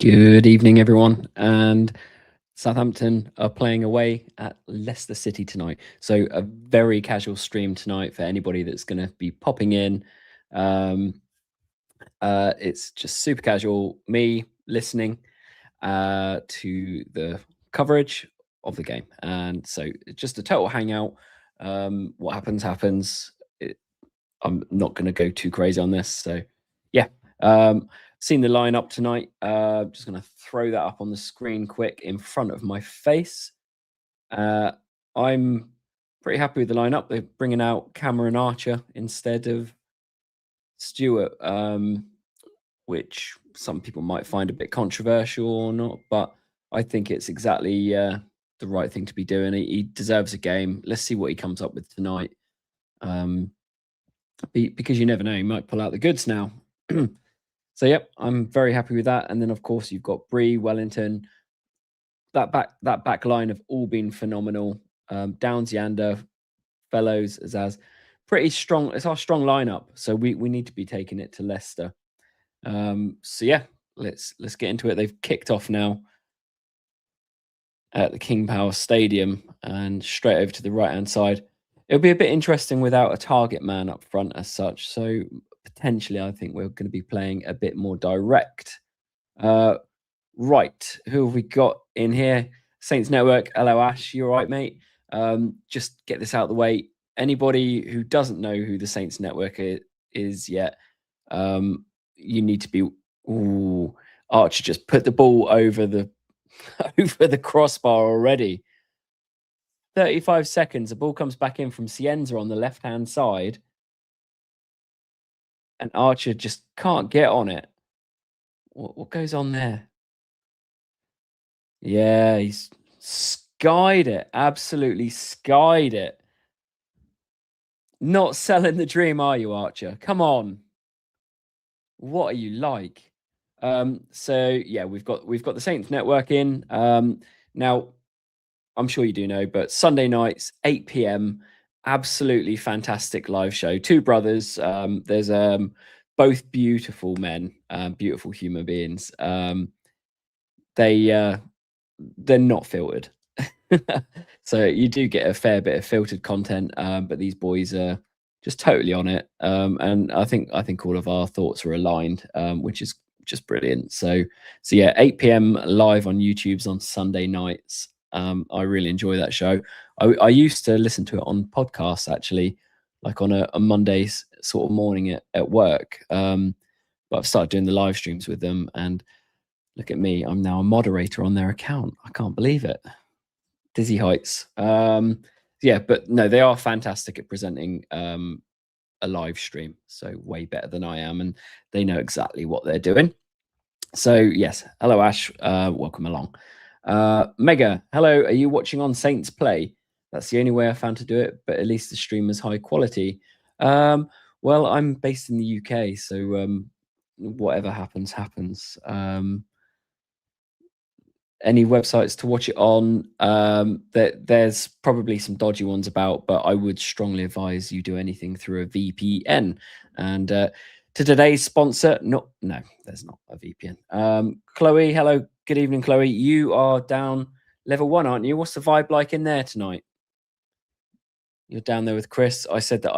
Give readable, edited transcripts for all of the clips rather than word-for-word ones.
Good evening, everyone. And Southampton are playing away at Leicester City tonight. So a very casual stream tonight for anybody that's going to be popping in. Um, it's just super casual. Me listening to the coverage of the game, and so just a total hangout. What happens happens. I'm not going to go too crazy on this. So, yeah, seen the lineup tonight. Just going to throw that up on the screen quick in front of my face. I'm pretty happy with the lineup. They're bringing out Cameron Archer instead of Stewart, which some people might find a bit controversial or not, but I think it's exactly the right thing to be doing. He deserves a game. Let's see what he comes up with tonight. Because you never know, he might pull out the goods now. So, yep, I'm very happy with that. And then, of course, you've got Bree, Wellington. That back line have all been phenomenal. Downs, Yander, Fellows, Azaz, pretty strong. It's our strong lineup, so we need to be taking it to Leicester. So yeah, let's get into it. They've kicked off now at the King Power Stadium and straight over to the right hand side. It'll be a bit interesting without a target man up front as such. So potentially, I think we're going to be playing a bit more direct. Right, who have we got in here? Saints Network. Hello, Ash. You all right, mate? Just get this out of the way. Anybody who doesn't know who the Saints Network is yet, you need to be. Ooh, Archer just put the ball over the over the crossbar already. 35 seconds. The ball comes back in from Cienza on the left-hand side. And Archer just can't get on it. What goes on there? Yeah, he's skied it. Absolutely skied it. Not selling the dream, are you, Archer? Come on. What are you like? So yeah, we've got the Saints Network in. Now, I'm sure you do know, but Sunday nights, 8 p.m., absolutely fantastic live show. Two brothers. There's both beautiful men, beautiful human beings. They're not filtered. So you do get a fair bit of filtered content, but these boys are just totally on it. And I think all of our thoughts are aligned, which is just brilliant. So yeah, 8 p.m. live on YouTube's on Sunday nights. I really enjoy that show. I used to listen to it on podcasts actually, like on a Monday sort of morning at work. But I've started doing the live streams with them, and look at me, I'm now a moderator on their account. I can't believe it. Dizzy heights. Yeah, but no, they are fantastic at presenting a live stream. So way better than I am, and they know exactly what they're doing. So yes, hello Ash, welcome along. Mega, hello. Are you watching on Saints Play? That's the only way I found to do it, but at least the stream is high quality. Well, I'm based in the UK, so whatever happens, happens. Any websites to watch it on? There's probably some dodgy ones about, but I would strongly advise you do anything through a VPN. And to today's sponsor, no, there's not a VPN. Chloe, hello, good evening, Chloe. You are down level 1, aren't you? What's the vibe like in there tonight? You're down there with Chris. I said that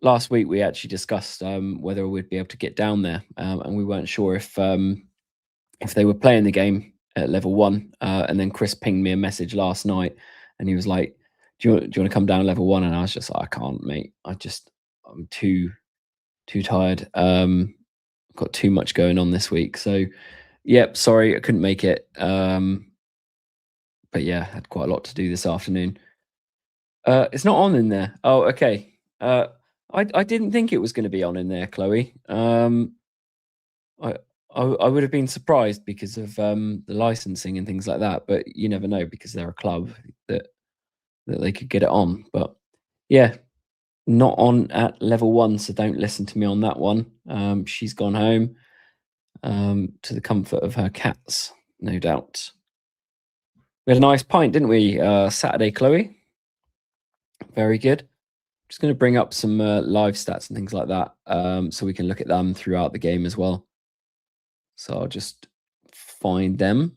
last week we actually discussed whether we'd be able to get down there, and we weren't sure if they were playing the game at level 1. And then Chris pinged me a message last night, and he was like, do you want to come down level 1? And I was just like, I can't, mate. I'm too tired. Got too much going on this week. So, yep, sorry, I couldn't make it. But yeah, had quite a lot to do this afternoon. It's not on in there. Oh, okay. I didn't think it was going to be on in there, Chloe. I would have been surprised because of the licensing and things like that, but you never know because they're a club that they could get it on. But yeah, not on at level 1, so don't listen to me on that one. She's gone home to the comfort of her cats, no doubt. We had a nice pint, didn't we, Saturday, Chloe? Very good. Just going to bring up some live stats and things like that, so we can look at them throughout the game as well. So I'll just find them.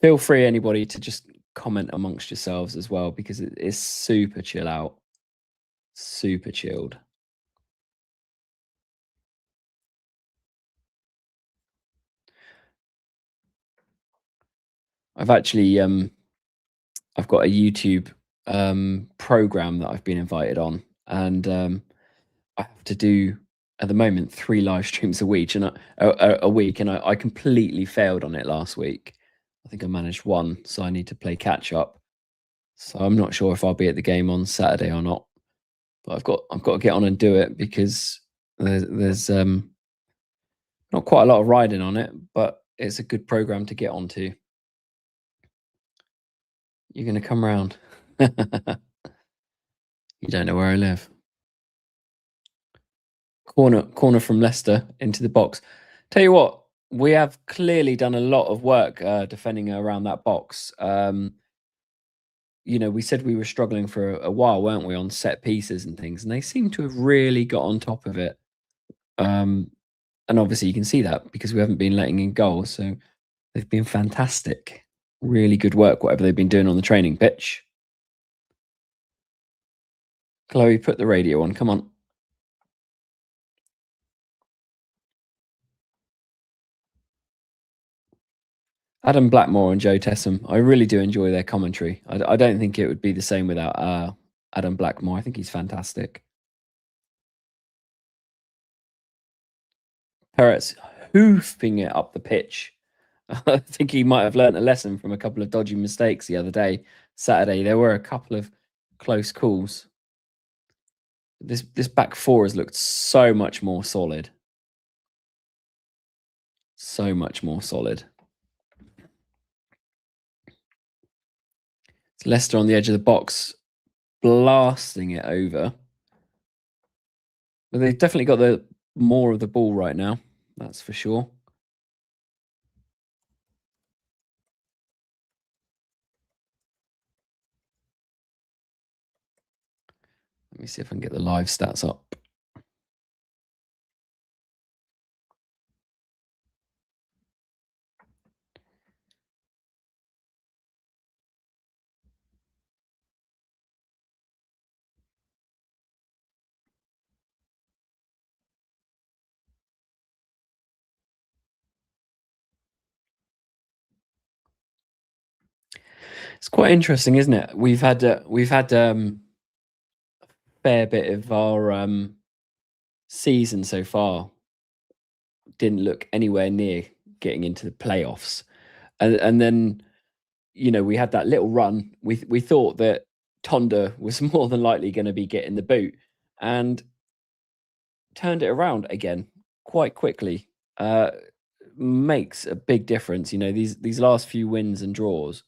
Feel free, anybody, to just comment amongst yourselves as well because it is super chill out, super chilled. I've actually I've got a YouTube program that I've been invited on, and I have to do at the moment 3 live streams a week, and a week, and I completely failed on it last week. I think I managed 1, so I need to play catch up. So I'm not sure if I'll be at the game on Saturday or not, but I've got to get on and do it because there's not quite a lot of riding on it, but it's a good program to get onto. You're gonna come round. You don't know where I live. Corner from Leicester into the box. Tell you what, we have clearly done a lot of work defending around that box. We said we were struggling for a while, weren't we, on set pieces and things, and they seem to have really got on top of it. And obviously you can see that because we haven't been letting in goals, so they've been fantastic. Really good work, whatever they've been doing on the training pitch. Chloe, put the radio on. Come on. Adam Blackmore and Joe Tessam. I really do enjoy their commentary. I don't think it would be the same without Adam Blackmore. I think he's fantastic. Peretz hoofing it up the pitch. I think he might have learnt a lesson from a couple of dodgy mistakes the other day. Saturday, there were a couple of close calls. This back four has looked so much more solid. So much more solid. It's Leicester on the edge of the box, blasting it over. But they've definitely got the more of the ball right now. That's for sure. Let me see if I can get the live stats up. It's quite interesting, isn't it? We've had a fair bit of our season so far didn't look anywhere near getting into the playoffs, and then we had that little run. We thought that Tonda was more than likely going to be getting the boot, and turned it around again quite quickly. Makes a big difference. These last few wins and draws.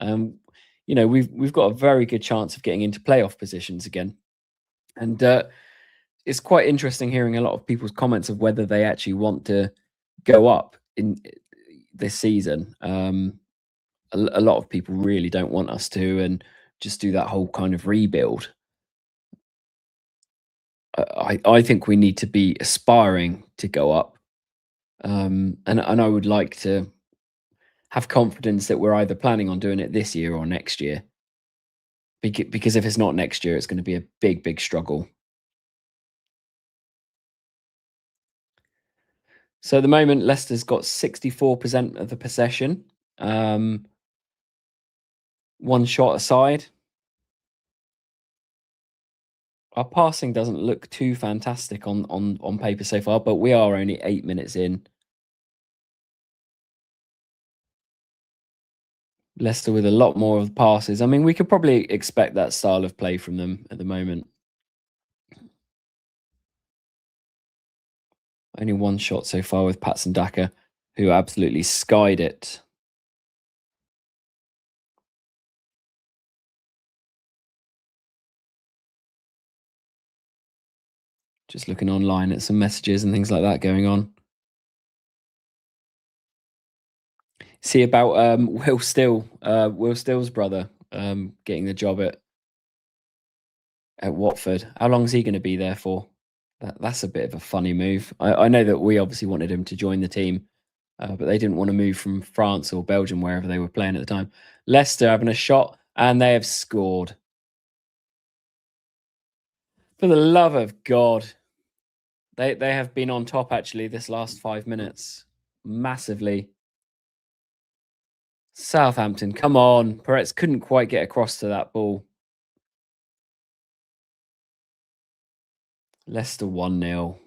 We've got a very good chance of getting into playoff positions again, and it's quite interesting hearing a lot of people's comments of whether they actually want to go up in this season. A lot of people really don't want us to, and just do that whole kind of rebuild. I think we need to be aspiring to go up, and I would like to have confidence that we're either planning on doing it this year or next year. Because if it's not next year, it's going to be a big struggle. So at the moment, Leicester's got 64% of the possession. One shot aside. Our passing doesn't look too fantastic on paper so far, but we are only 8 minutes in. Leicester with a lot more of the passes. I mean, we could probably expect that style of play from them at the moment. Only one shot so far with Patson Daka, who absolutely skied it. Just looking online at some messages and things like that going on. See about Will Still's brother getting the job at Watford. How long is he going to be there for? That's a bit of a funny move. I know that we obviously wanted him to join the team, but they didn't want to move from France or Belgium, wherever they were playing at the time. Leicester having a shot, and they have scored. For the love of God, they have been on top actually this last 5 minutes, massively. Southampton, come on. Perez couldn't quite get across to that ball. Leicester 1-0.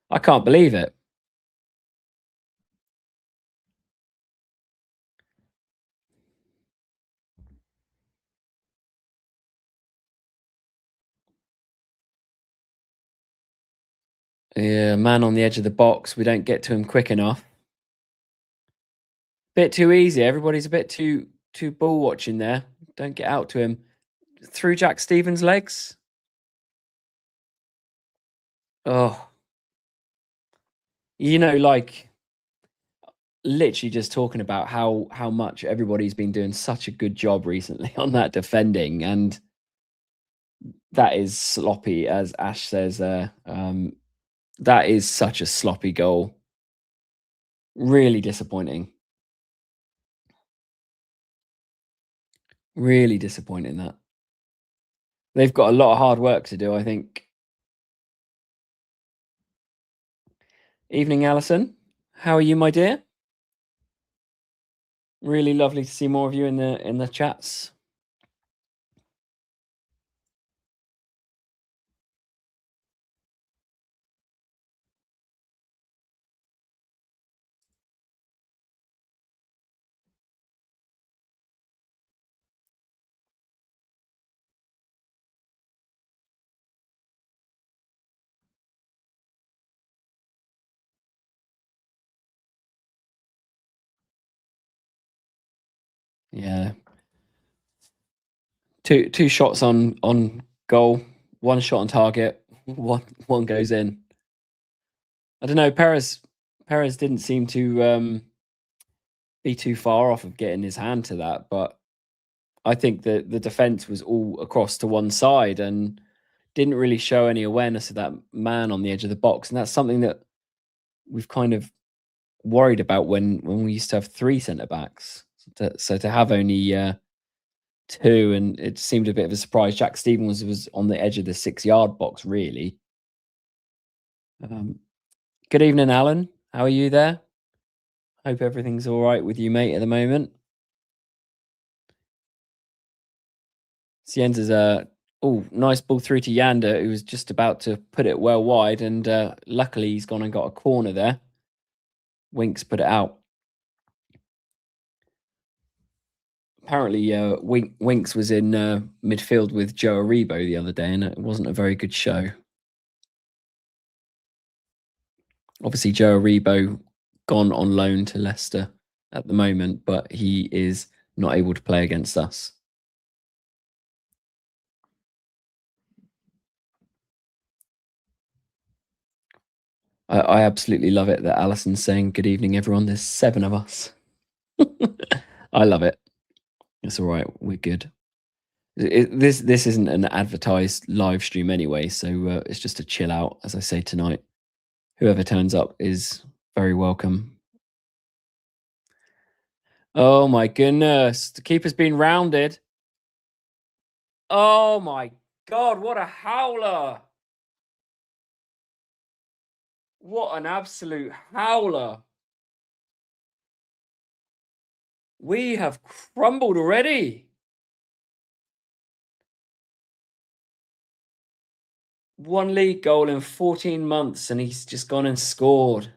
I can't believe it. Yeah, man on the edge of the box. We don't get to him quick enough. Bit too easy. Everybody's a bit too ball watching there. Don't get out to him. Through Jack Stevens' legs. Oh, like literally just talking about how much everybody's been doing such a good job recently on that defending, and that is sloppy, as Ash says there. That is such a sloppy goal. Really disappointing. Really disappointing that. They've got a lot of hard work to do, I think. Evening, Alison. How are you, my dear? Really lovely to see more of you in the chats. Yeah. Two shots on goal, one shot on target, one goes in. I don't know. Perez didn't seem to be too far off of getting his hand to that, but I think that the defense was all across to one side and didn't really show any awareness of that man on the edge of the box, and that's something that we've kind of worried about when we used to have three centre backs. So to have only two, and it seemed a bit of a surprise. Jack Stevens was on the edge of the 6-yard box, really. Um, Good evening, Alan. How are you there? Hope everything's all right with you, mate, at the moment. Sienza's nice ball through to Yander, who was just about to put it well wide, and luckily he's gone and got a corner there. Winks put it out. Apparently, Winks was in midfield with Joe Aribo the other day, and it wasn't a very good show. Obviously, Joe Aribo gone on loan to Leicester at the moment, but he is not able to play against us. I absolutely love it that Alison's saying good evening, everyone. There's 7 of us. I love it. It's all right. We're good. This isn't an advertised live stream anyway, so it's just a chill out, as I say tonight. Whoever turns up is very welcome. Oh my goodness, the keeper's been rounded. Oh my God, what a howler! What an absolute howler! We have crumbled already. One league goal in 14 months, and he's just gone and scored.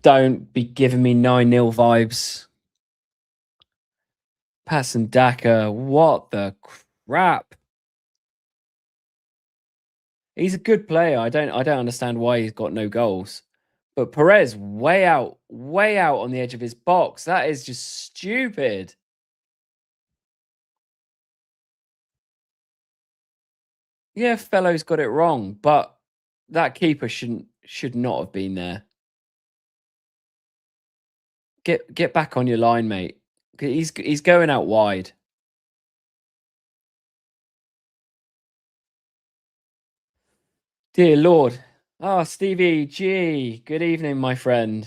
Don't be giving me 9-0 vibes. Passon Daka, what the crap? He's a good player. I don't understand why he's got no goals. But Perez way out on the edge of his box. That is just stupid. Yeah, Fellow's got it wrong, but that keeper should not have been there. Get back on your line, mate. He's going out wide. Dear Lord. Ah, Stevie G. Good evening, my friend.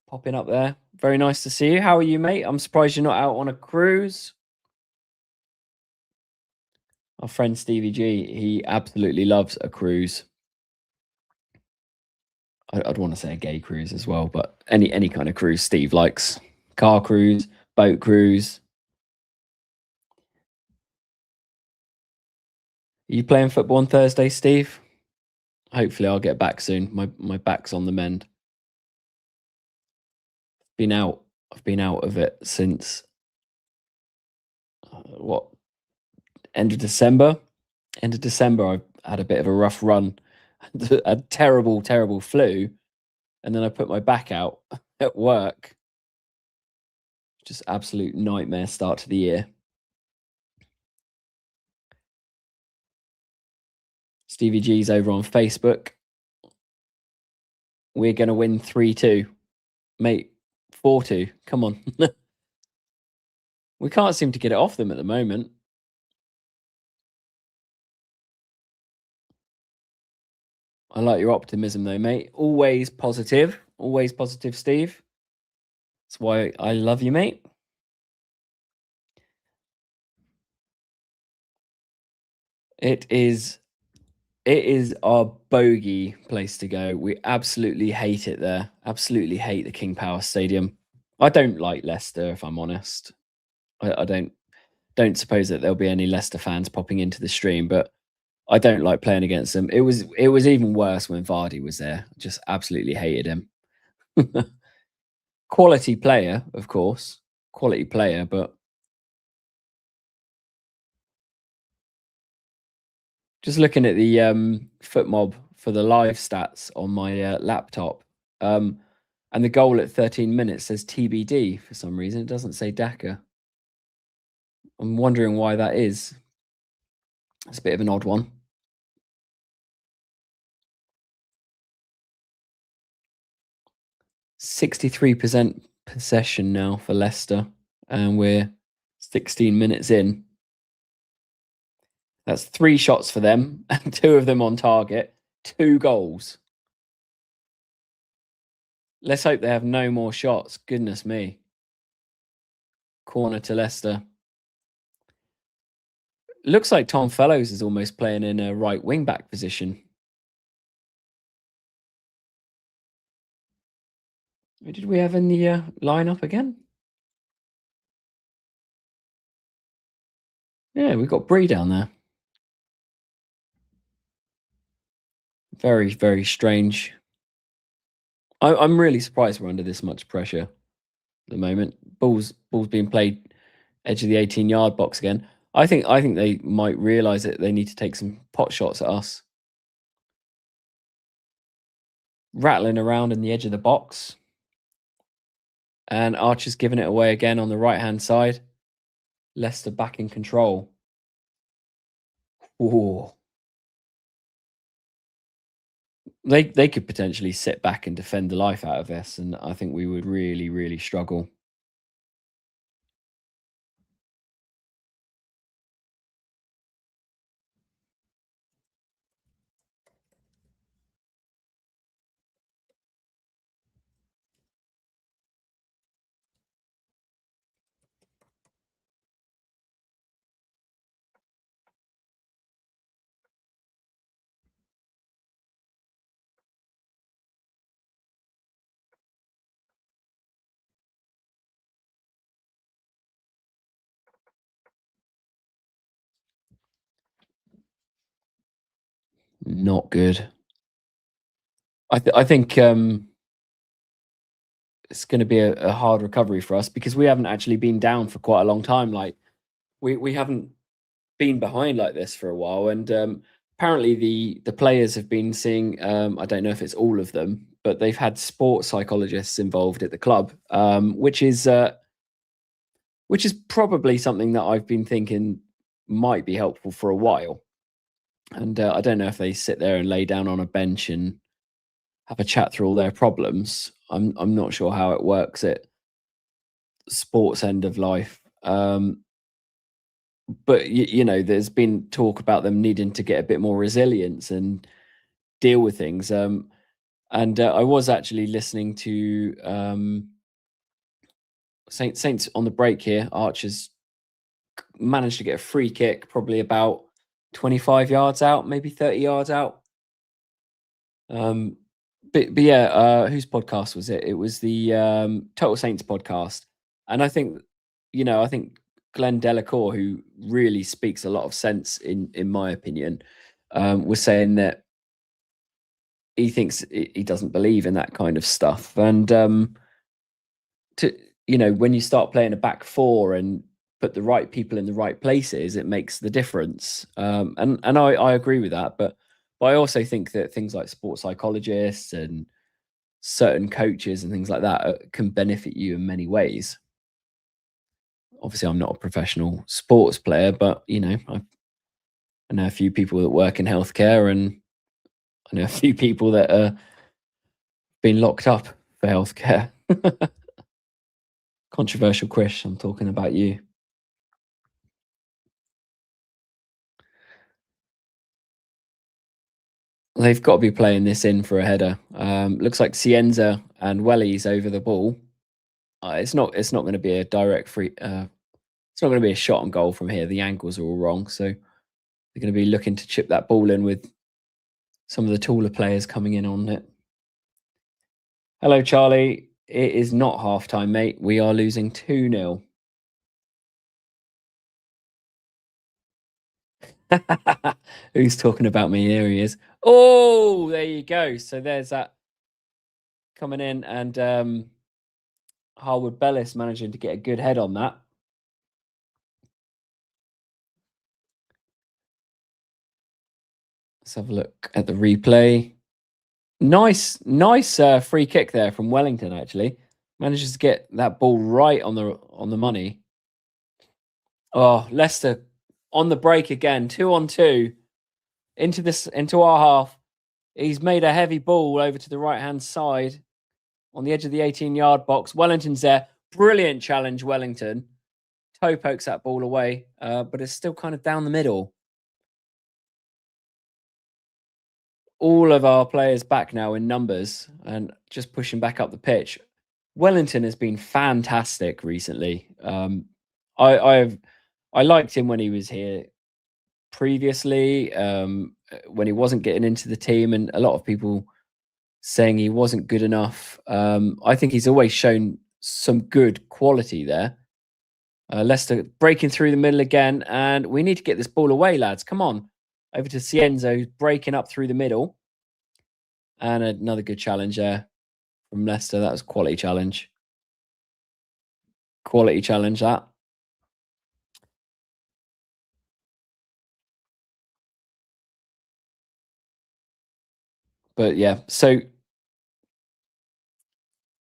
Popping up there. Very nice to see you. How are you, mate? I'm surprised you're not out on a cruise. Our friend Stevie G, he absolutely loves a cruise. I'd want to say a gay cruise as well, but any kind of cruise Steve likes. Car cruise, boat cruise. Are you playing football on Thursday, Steve? Hopefully I'll get back soon. My back's on the mend. Been out. I've been out of it since what, end of December? End of December, I had a bit of a rough run, a terrible, terrible flu, and then I put my back out at work. Just absolute nightmare start to the year. Stevie G's over on Facebook. We're going to win 3-2. Mate, 4-2. Come on. We can't seem to get it off them at the moment. I like your optimism though, mate. Always positive. Always positive, Steve. That's why I love you, mate. It is our bogey place to go. We absolutely hate it there. Absolutely hate the King Power Stadium. I don't like Leicester, if I'm honest. I don't suppose that there'll be any Leicester fans popping into the stream, but I don't like playing against them. It was even worse when Vardy was there. Just absolutely hated him. Quality player, of course. Quality player, but just looking at the foot mob for the live stats on my laptop, um, and the goal at 13 minutes says TBD for some reason. It doesn't say Daka. I'm wondering why that is. It's a bit of an odd one. 63% possession now for Leicester, and we're 16 minutes in. That's 3 shots for them, and 2 of them on target. 2 goals. Let's hope they have no more shots. Goodness me. Corner to Leicester. Looks like Tom Fellows is almost playing in a right wing back position. Who did we have in the lineup again? Yeah, we've got Bree down there. Very, very strange. I'm really surprised we're under this much pressure at the moment. Ball's being played edge of the 18-yard box again. I think they might realise that they need to take some pot shots at us. Rattling around in the edge of the box. And Archer's giving it away again on the right-hand side. Leicester back in control. Ooh. They could potentially sit back and defend the life out of us, and I think we would really, really struggle. Not good. I think it's going to be a hard recovery for us because we haven't actually been down for quite a long time. Like we haven't been behind like this for a while, and apparently the players have been seeing. I don't know if it's all of them, but they've had sports psychologists involved at the club, which is probably something that I've been thinking might be helpful for a while. And I don't know if they sit there and lay down on a bench and have a chat through all their problems. I'm not sure how it works at sports end of life. But you know, there's been talk about them needing to get a bit more resilience, and deal with things. And I was actually listening to Saints on the break here. Archer's managed to get a free kick, probably about 25 yards out, maybe 30 yards out. But yeah, whose podcast was it? It was the Total Saints podcast, and I think I think Glenn Delacour, who really speaks a lot of sense in my opinion, was saying that he thinks he doesn't believe in that kind of stuff, and to when you start playing a back four and put the right people in the right places, it makes the difference. And I agree with that, but I also think that things like sports psychologists and certain coaches and things like that can benefit you in many ways. Obviously, I'm not a professional sports player, but I know a few people that work in healthcare, and I know a few people that are been locked up for healthcare. Controversial, Chris. I'm talking about you. They've got to be playing this in for a header. Looks like Cienza and Welly's over the ball. It's not. It's not going to be a direct free. It's not going to be a shot on goal from here. The angles are all wrong, so they're going to be looking to chip that ball in with some of the taller players coming in on it. Hello, Charlie. It is not half time, mate. We are losing 2-0. Who's talking about me? Here he is. Oh, there you go. So there's that coming in, and Harwood Bellis managing to get a good head on that. Let's have a look at the replay. Nice free kick there from Wellington. Actually, manages to get that ball right on the money. Oh, Leicester on the break again, 2-on-2 into our half. He's made a heavy ball over to the right-hand side on the edge of the 18-yard box. Wellington's there. Brilliant challenge, Wellington. Toe pokes that ball away, but it's still kind of down the middle. All of our players back now in numbers and just pushing back up the pitch. Wellington has been fantastic recently. I liked him when he was here previously, when he wasn't getting into the team, and a lot of people saying he wasn't good enough. I think he's always shown some good quality there. Leicester breaking through the middle again, and we need to get this ball away, lads. Come on. Over to Cienzo, who's breaking up through the middle. And another good challenge there from Leicester. That was a quality challenge. Quality challenge, that. But yeah, so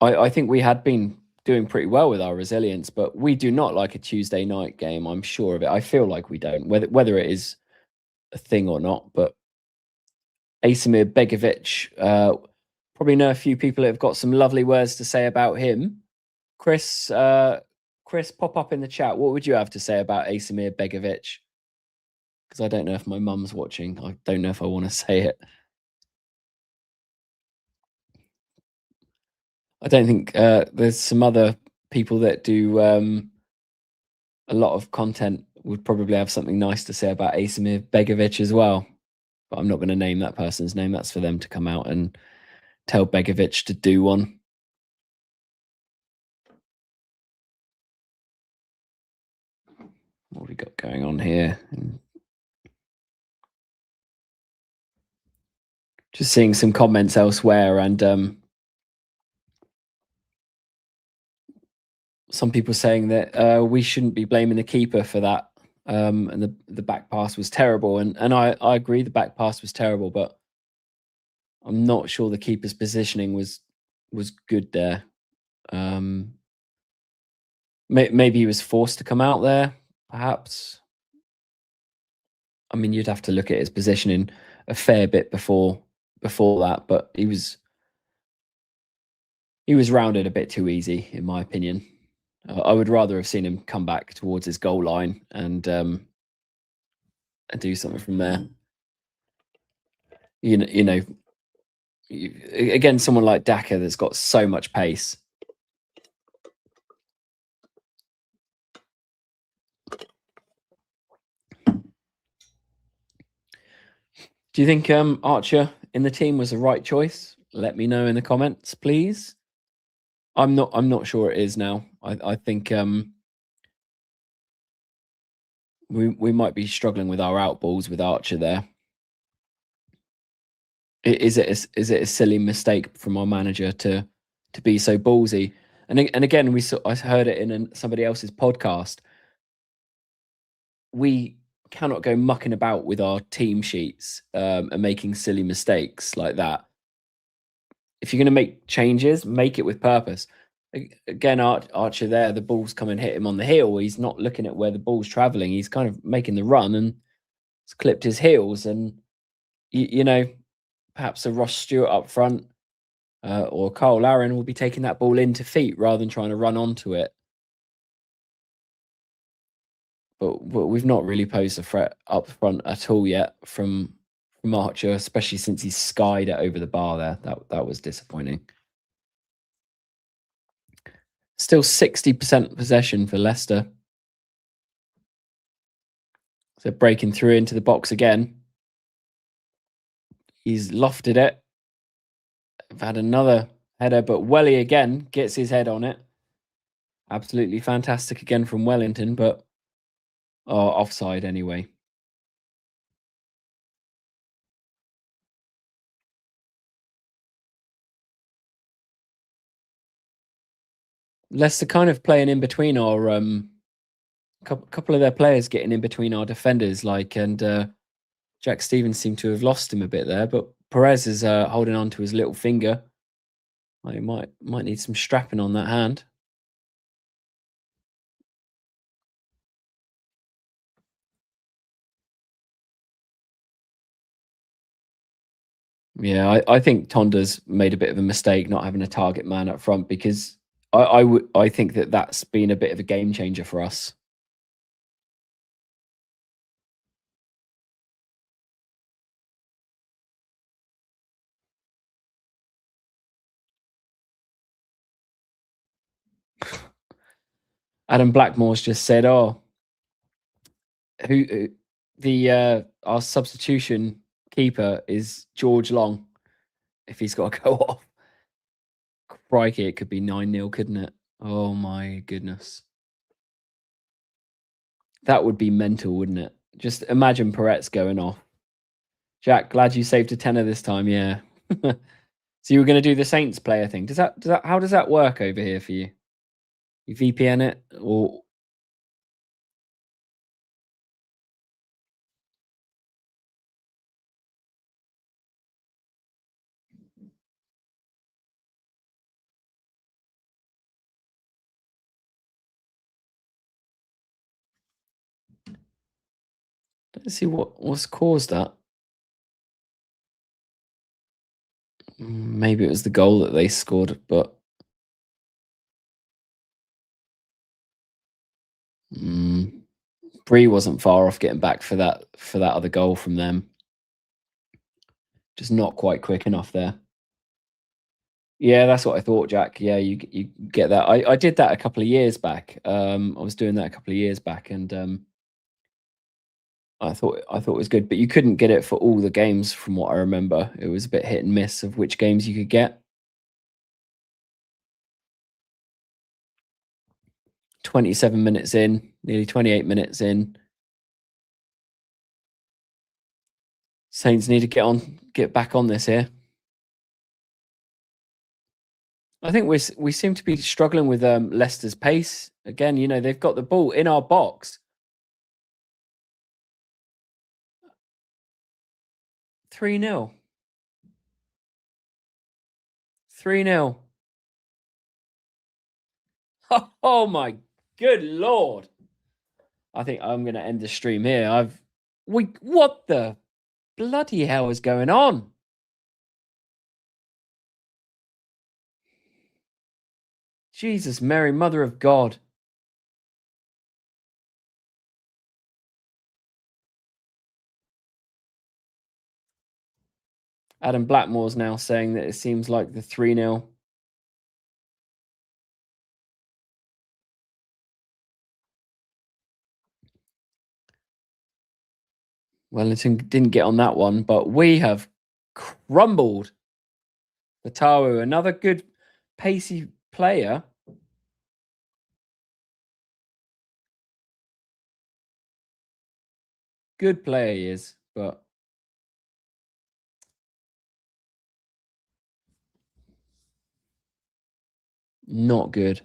I think we had been doing pretty well with our resilience, but we do not like a Tuesday night game. I'm sure of it. I feel like we don't, whether it is a thing or not. But Asimir Begovic, probably know a few people that have got some lovely words to say about him. Chris, pop up in the chat. What would you have to say about Asimir Begovic? Because I don't know if my mum's watching. I don't know if I want to say it. I don't think there's some other people that do a lot of content would probably have something nice to say about Asimir Begovic as well. But I'm not going to name that person's name. That's for them to come out and tell Begovic to do one. What have we got going on here? Just seeing some comments elsewhere, and some people saying that we shouldn't be blaming the keeper for that, and the back pass was terrible, and I agree the back pass was terrible, but I'm not sure the keeper's positioning was good there. Maybe he was forced to come out there, perhaps. I mean, you'd have to look at his positioning a fair bit before that, but he was rounded a bit too easy, in my opinion. I would rather have seen him come back towards his goal line and do something from there. You know, Again, someone like Daka that's got so much pace. Do you think Archer in the team was the right choice? Let me know in the comments, please. I'm not sure it is now. I think we might be struggling with our out balls with Archer there. Is it a silly mistake from our manager to be so ballsy? And again, I heard it in somebody else's podcast. We cannot go mucking about with our team sheets and making silly mistakes like that. If you're going to make changes, make it with purpose. Again, Archer there, the ball's come and hit him on the heel. He's not looking at where the ball's traveling. He's kind of making the run and it's clipped his heels. And you know, perhaps a Ross Stewart up front or Carl Laren will be taking that ball into feet rather than trying to run onto it. But we've not really posed a threat up front at all yet from Archer, especially since he skied it over the bar there. That was disappointing. Still 60% possession for Leicester. So breaking through into the box again. He's lofted it. I've had another header, but Welly again gets his head on it. Absolutely fantastic again from Wellington, but offside anyway. Leicester kind of playing in between our couple of their players getting in between our defenders, and Jack Stevens seemed to have lost him a bit there, but Perez is holding on to his little finger. He might need some strapping on that hand. Yeah, I think Tonda's made a bit of a mistake not having a target man up front because I think that's been a bit of a game changer for us. Adam Blackmore's just said, "Oh, who the our substitution keeper is George Long. If he's got to go off, crikey, it could be 9-0, couldn't it? Oh my goodness, that would be mental, wouldn't it? Just imagine Peretz going off. Jack, glad you saved a tenner this time. Yeah. So you were going to do the Saints player thing. How does that work over here for you? You VPN it or let's see what's caused that. Maybe it was the goal that they scored, but Bree wasn't far off getting back for that other goal from them. Just not quite quick enough there. Yeah, that's what I thought, Jack. Yeah, you get that. I did that a couple of years back. I was doing that a couple of years back, and I thought it was good, but you couldn't get it for all the games from what I remember. It was a bit hit and miss of which games you could get. 27 minutes in, nearly 28 minutes in. Saints need to get back on this here. I think we seem to be struggling with Leicester's pace. Again, they've got the ball in our box. 3-0. 3-0. Oh my good lord. I think I'm going to end the stream here. What the bloody hell is going on? Jesus, Mary, Mother of God. Adam Blackmore's now saying that it seems like the 3-0. Wellington didn't get on that one, but we have crumbled. Fatawu, another good pacey player. Good player he is, but not good.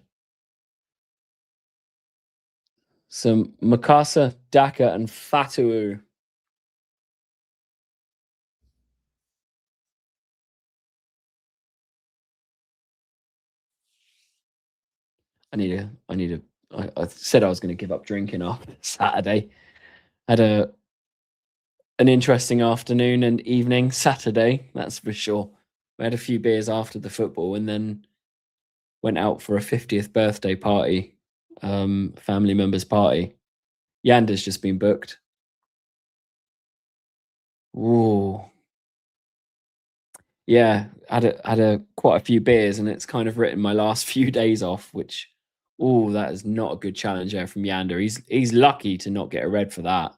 Some Makasa, Daka, and Fatawu. I said I was going to give up drinking after Saturday. Had an interesting afternoon and evening Saturday, that's for sure. We had a few beers after the football and then went out for a 50th birthday party, family members party. Yanda's just been booked. Ooh. Yeah, had a quite a few beers and it's kind of written my last few days off, which that is not a good challenge there from Yanda. He's lucky to not get a red for that.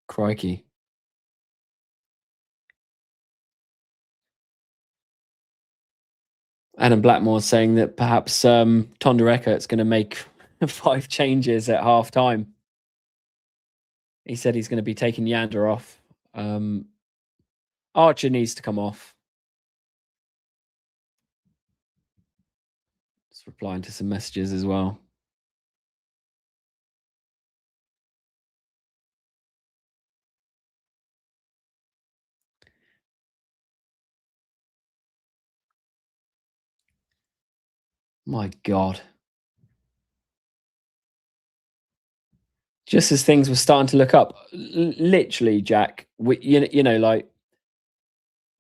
Crikey. Adam Blackmore saying that perhaps Tonda is going to make 5 changes at half time. He said he's going to be taking Yander off. Archer needs to come off. Just replying to some messages as well. My God. Just as things were starting to look up, literally, Jack, you know, like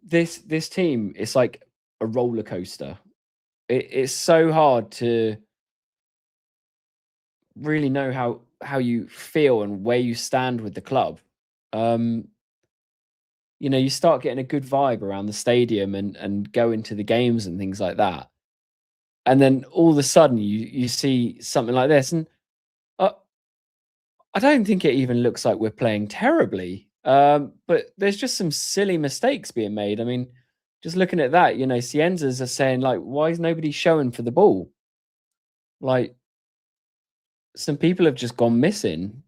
this team, it's like a roller coaster. It's so hard to really know how you feel and where you stand with the club. You know, you start getting a good vibe around the stadium and go into the games and things like that. And then all of a sudden you see something like this, and uh, I don't think it even looks like we're playing terribly. But there's just some silly mistakes being made. I mean, just looking at that, you know, Cienzas are saying like, why is nobody showing for the ball? Like, some people have just gone missing.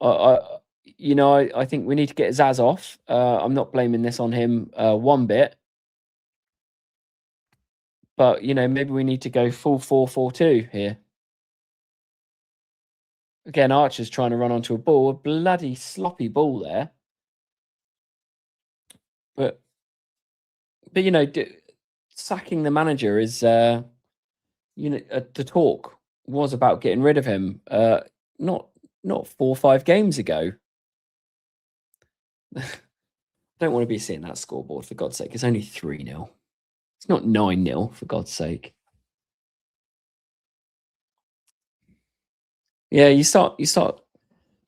I you know, I think we need to get Zaz off. I'm not blaming this on him one bit, but you know, maybe we need to go full 4-4-2 here. Again, Archer's trying to run onto a ball, a bloody sloppy ball there. But you know, sacking the manager is you know, the talk was about getting rid of him. Not 4 or 5 games ago. Don't want to be seeing that scoreboard, for God's sake. It's only 3-0. It's not 9-0, for God's sake. Yeah, you start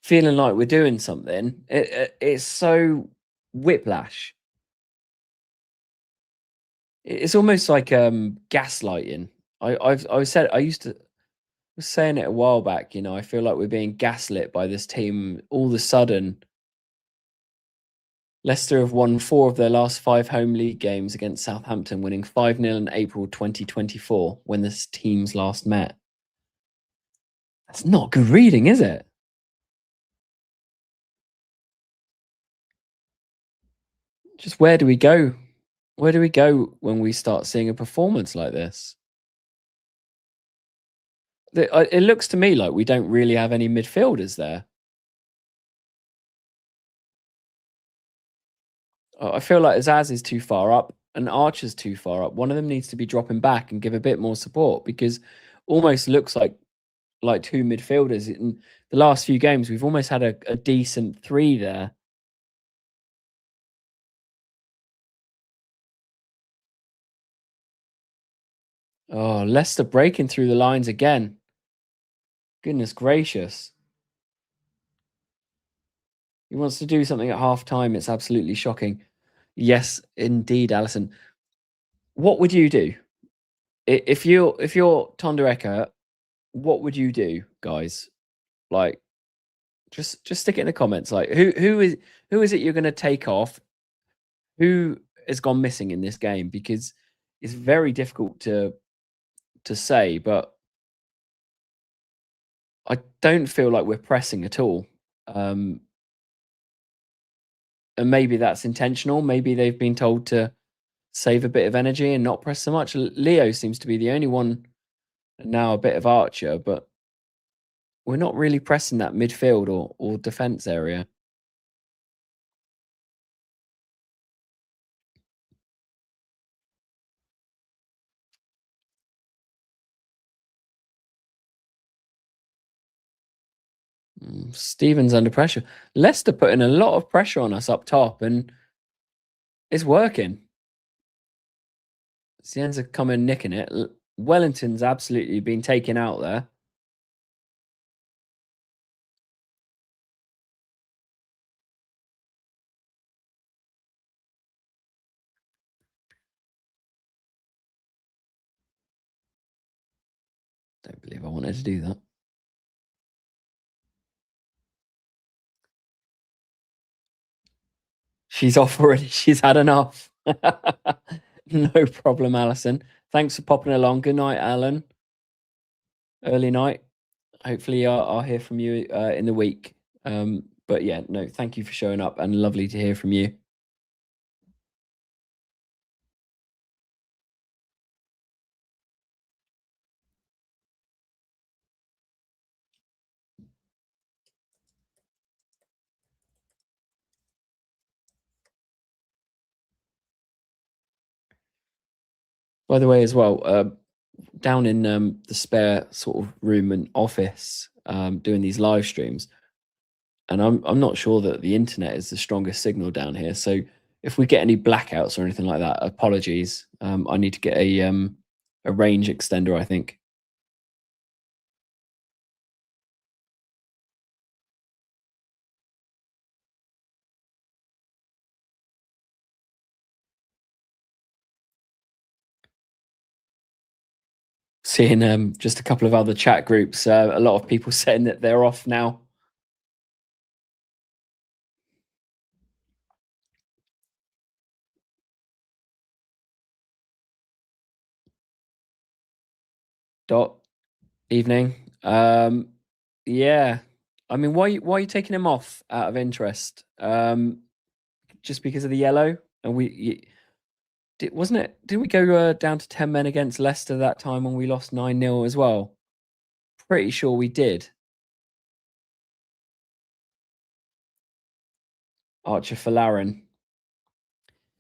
feeling like we're doing something. It's so whiplash. It's almost like gaslighting. I was saying it a while back. You know, I feel like we're being gaslit by this team. All of a sudden, Leicester have won 4 of their last 5 home league games against Southampton, winning 5-0 in April 2024 when this teams last met. That's not good reading, is it? Just where do we go? Where do we go when we start seeing a performance like this? It looks to me like we don't really have any midfielders there. I feel like Azaz is too far up and Archer's too far up. One of them needs to be dropping back and give a bit more support, because almost looks like 2 midfielders. In the last few games, we've almost had a decent 3 there. Oh, Leicester breaking through the lines again. Goodness gracious. He wants to do something at half time. It's absolutely shocking. Yes, indeed, Alison. What would you do if you're Tonderecker? What would you do, guys? Like, just stick it in the comments. Like, who is it you're going to take off? Who has gone missing in this game? Because it's very difficult to say, but I don't feel like we're pressing at all. Um, and maybe that's intentional. Maybe they've been told to save a bit of energy and not press so much. Leo seems to be the only one now, a bit of Archer, but we're not really pressing that midfield or defense area. Stevens under pressure. Leicester putting a lot of pressure on us up top, and it's working. Cienza coming nicking it. Wellington's absolutely been taken out there. Don't believe I wanted to do that. She's off already. She's had enough. No problem, Alison. Thanks for popping along. Good night, Alan. Early night. Hopefully, I'll hear from you in the week. But yeah, no, thank you for showing up and lovely to hear from you. By the way, as well, down in the spare sort of room and office, doing these live streams, and I'm not sure that the internet is the strongest signal down here. So if we get any blackouts or anything like that, apologies. I need to get a range extender, I think. Seeing just a couple of other chat groups, a lot of people saying that they're off now. Dot evening. Yeah. I mean, why are you taking him off out of interest? Just because of the yellow? And wasn't it? Didn't we go down to 10 men against Leicester that time when we lost 9-0 as well? Pretty sure we did. Archer for Laren.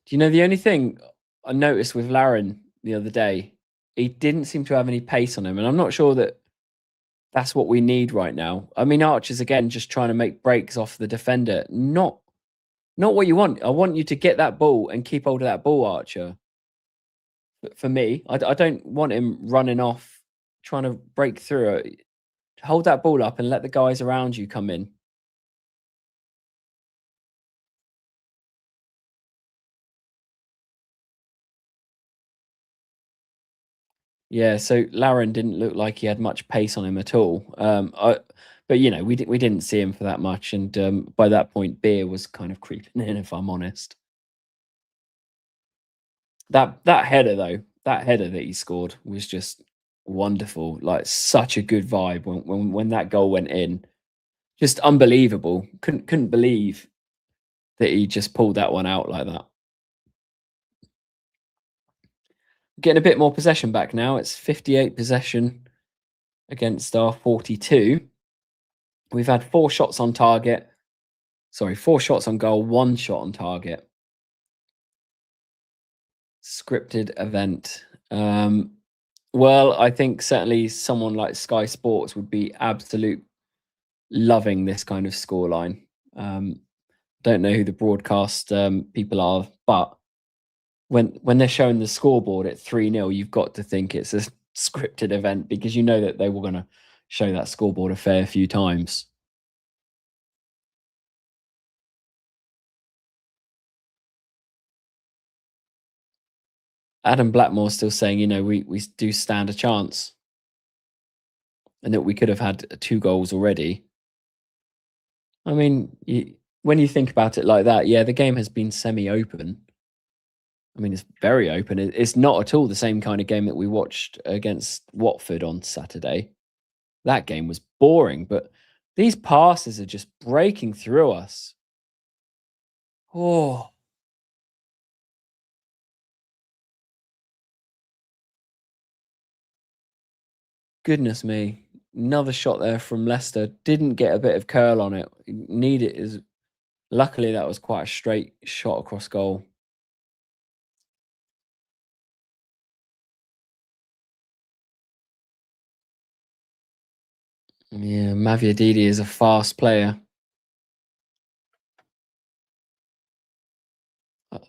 Do you know the only thing I noticed with Laren the other day? He didn't seem to have any pace on him, and I'm not sure that that's what we need right now. I mean, Archer's again just trying to make breaks off the defender. Not what you want. I want you to get that ball and keep hold of that ball, Archer. For me, I don't want him running off, trying to break through it. Hold that ball up and let the guys around you come in. Yeah, so Laren didn't look like he had much pace on him at all. But you know, we didn't see him for that much, and by that point, Beer was kind of creeping in, if I'm honest. That header though, that header that he scored was just wonderful. Like such a good vibe when that goal went in. Just unbelievable. Couldn't believe that he just pulled that one out like that. Getting a bit more possession back now. It's 58 possession against our 42. We've had 4 shots on target. Sorry, 4 shots on goal, 1 shot on target. Scripted event. Well, I think certainly someone like Sky Sports would be absolute loving this kind of scoreline. Don't know who the broadcast people are, but when they're showing the scoreboard at 3-0, you've got to think it's a scripted event because you know that they were going to show that scoreboard a fair few times. Adam Blackmore's still saying, we do stand a chance and that we could have had 2 goals already. I mean, when you think about it like that, yeah, the game has been semi-open. I mean, it's very open. It's not at all the same kind of game that we watched against Watford on Saturday. That game was boring, but these passes are just breaking through us. Oh, goodness me. Another shot there from Leicester. Didn't get a bit of curl on it. Need it is luckily that was quite a straight shot across goal. Yeah, Maviadidi is a fast player.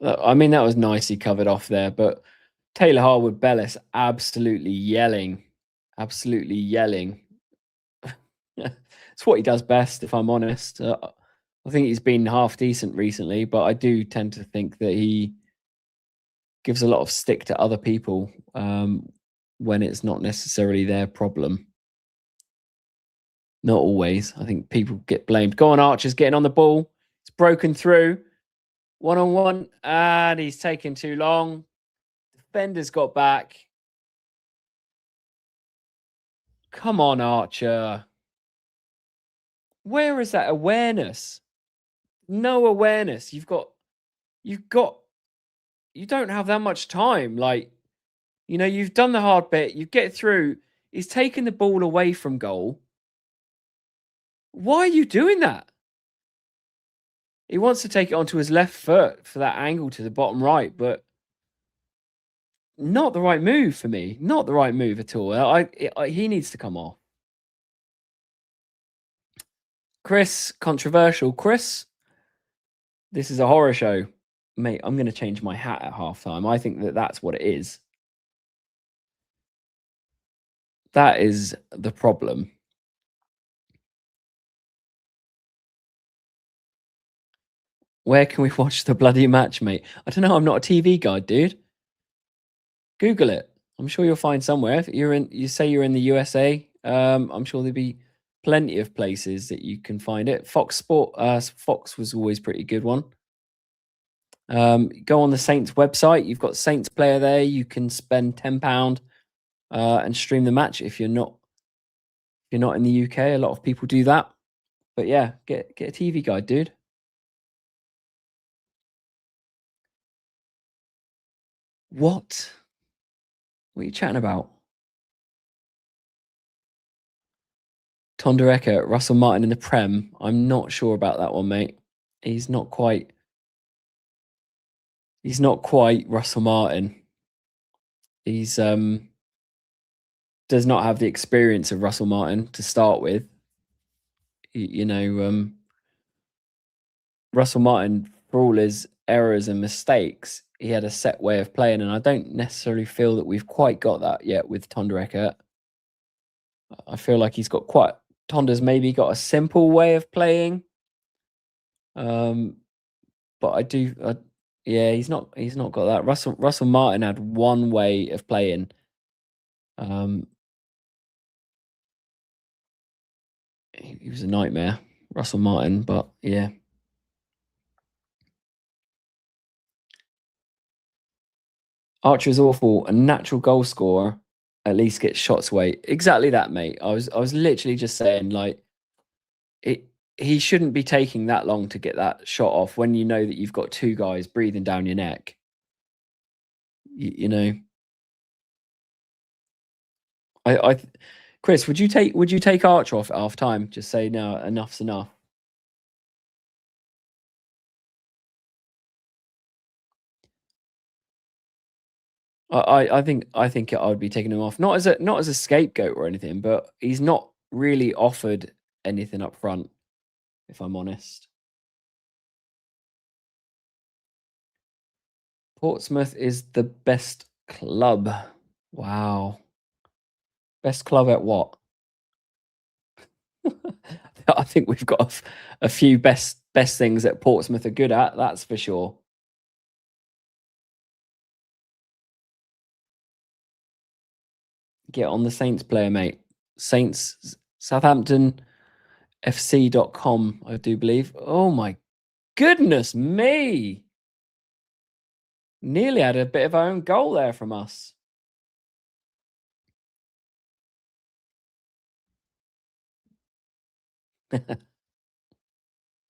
I mean, that was nicely covered off there, but Taylor Harwood Bellis absolutely yelling. Absolutely yelling. It's what he does best, if I'm honest. I think he's been half decent recently, but I do tend to think that he gives a lot of stick to other people when it's not necessarily their problem. Not always. I think people get blamed. Go on, Archer's getting on the ball. It's broken through. 1-on-1, and he's taken too long. Defender's got back. Come on, Archer. Where is that awareness? No awareness. You've got, you don't have that much time. Like, you've done the hard bit. You get through. He's taken the ball away from goal. Why are you doing that? He wants to take it onto his left foot for that angle to the bottom right, but not the right move for me. Not the right move at all. He needs to come off. Chris, controversial. Chris, this is a horror show. Mate, I'm going to change my hat at halftime. I think that that's what it is. That is the problem. Where can we watch the bloody match, mate? I don't know. I'm not a TV guy, dude. Google it. I'm sure you'll find somewhere. If you say you're in the USA, I'm sure there'll be plenty of places that you can find it. Fox was always a pretty good one. Go on the Saints website. You've got Saints player there. You can spend £10 and stream the match if you're not in the UK. A lot of people do that. But yeah, get a TV guide, dude. What? What are you chatting about? Tondereka, Russell Martin in the Prem. I'm not sure about that one, mate. He's not quite. He's not quite Russell Martin. He's does not have the experience of Russell Martin to start with. Russell Martin, for all his errors and mistakes, he had a set way of playing, and I don't necessarily feel that we've quite got that yet with Tondereka. I feel like he's got Tonder's maybe got a simple way of playing. But yeah, he's not got that. Russell Martin had one way of playing. He was a nightmare, Russell Martin, but yeah. Archer is awful. A natural goal scorer at least gets shots away. Exactly that, mate. I was literally just saying, like, he shouldn't be taking that long to get that shot off when you know that you've got 2 guys breathing down your neck. You know. Chris, would you take Archer off at half time? Just say no, enough's enough. I think I would be taking him off, not as a scapegoat or anything, but he's not really offered anything up front, if I'm honest. Portsmouth is the best club. Wow. Best club at what? I think we've got a few best things that Portsmouth are good at, that's for sure. Get on the Saints player, mate. Saints, Southampton FC.com, I do believe. Oh my goodness me! Nearly had a bit of our own goal there from us.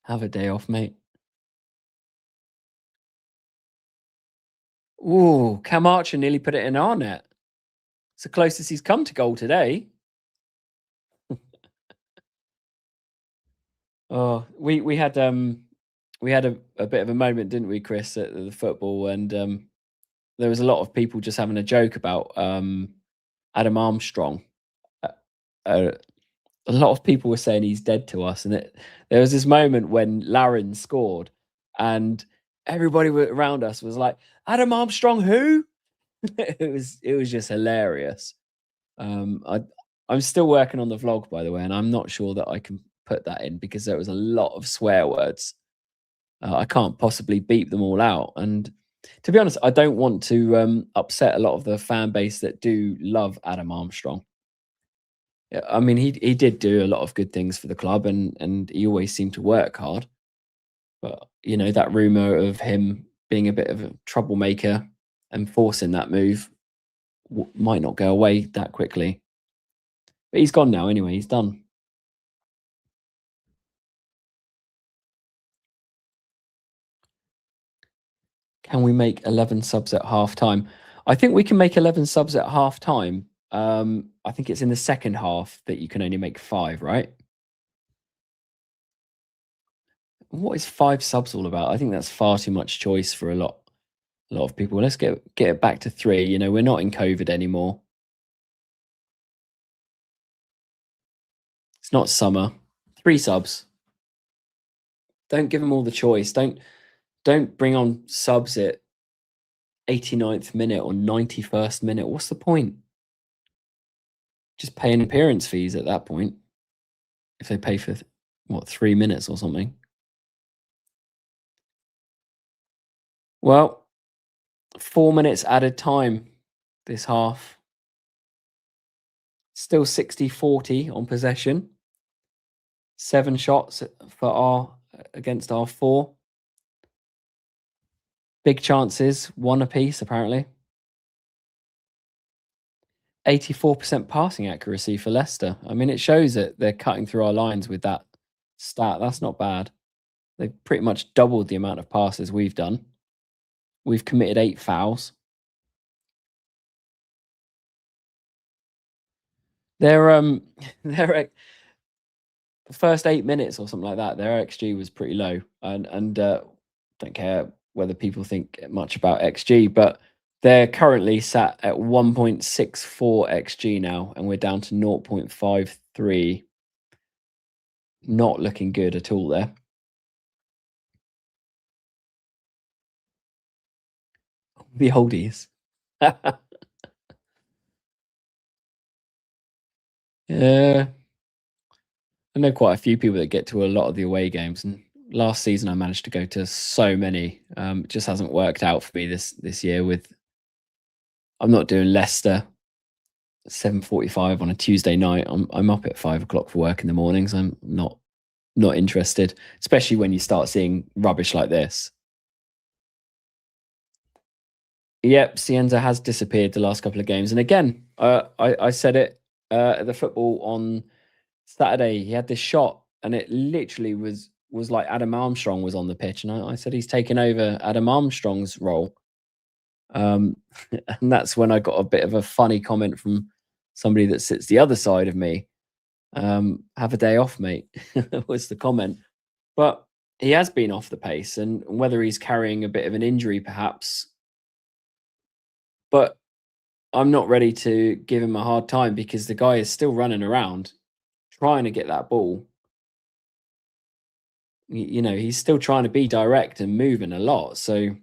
Have a day off, mate. Ooh, Cam Archer nearly put it in our net. It's the closest he's come to goal today. Oh, we had a bit of a moment, didn't we, Chris, at the football, and there was a lot of people just having a joke about Adam Armstrong. Uh, uh, a lot of people were saying he's dead to us, and there was this moment when Larin scored, and everybody around us was like, "Adam Armstrong, who?" It was just hilarious. I'm still working on the vlog, by the way, and I'm not sure that I can put that in because there was a lot of swear words. I can't possibly beep them all out, and to be honest, I don't want to upset a lot of the fan base that do love Adam Armstrong. Yeah, I mean, he did do a lot of good things for the club, and he always seemed to work hard. But that rumor of him being a bit of a troublemaker and forcing that move might not go away that quickly. But he's gone now anyway. He's done. Can we make 11 subs at half time? I think we can make 11 subs at half time. I think it's in the second half that you can only make 5, right? What is 5 subs all about? I think that's far too much choice for a lot of people. Let's get it back to 3. We're not in COVID anymore. It's not summer. 3 subs. Don't give them all the choice. Don't bring on subs at 89th minute or 91st minute. What's the point? Just paying appearance fees at that point. If they pay for 3 minutes or something. Well, 4 minutes added time this half. Still 60-40 on possession. 7 shots against our 4. Big chances, 1 apiece apparently. 84% passing accuracy for Leicester. I mean, it shows that they're cutting through our lines with that stat. That's not bad. They've pretty much doubled the amount of passes we've done. We've committed 8 fouls. Their their the first 8 minutes or something like that, their XG was pretty low, and don't care whether people think much about XG, but they're currently sat at 1.64 XG now, and we're down to 0.53. Not looking good at all there. The oldies. Yeah. I know quite a few people that get to a lot of the away games, and last season I managed to go to so many. It just hasn't worked out for me this year. I'm not doing Leicester 7:45 on a Tuesday night. I'm up at 5 o'clock for work in the mornings. I'm not interested, especially when you start seeing rubbish like this. Yep, Cienza has disappeared the last couple of games, and again, I said it at the football on Saturday. He had this shot, and it literally was like Adam Armstrong was on the pitch, and I said he's taken over Adam Armstrong's role. And that's when I got a bit of a funny comment from somebody that sits the other side of me. Have a day off, mate, was the comment. But he has been off the pace, and whether he's carrying a bit of an injury, perhaps. But I'm not ready to give him a hard time because the guy is still running around trying to get that ball. He's still trying to be direct and moving a lot. So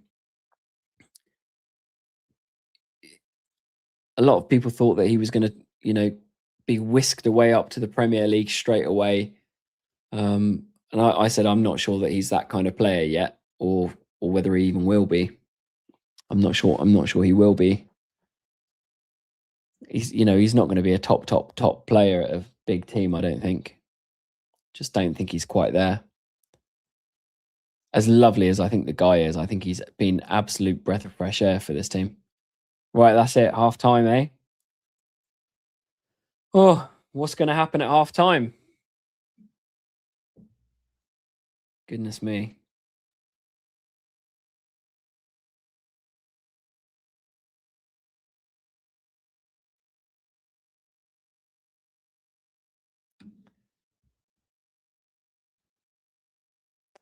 a lot of people thought that he was going to, be whisked away up to the Premier League straight away. And I said I'm not sure that he's that kind of player yet, or whether he even will be. I'm not sure. I'm not sure he will be. he's not going to be a top player at a big team. I don't think. Just don't think he's quite there. As lovely as I think the guy is, I think he's been absolute breath of fresh air for this team. Right, that's it. Half time, eh? Oh, what's going to happen at half time? Goodness me.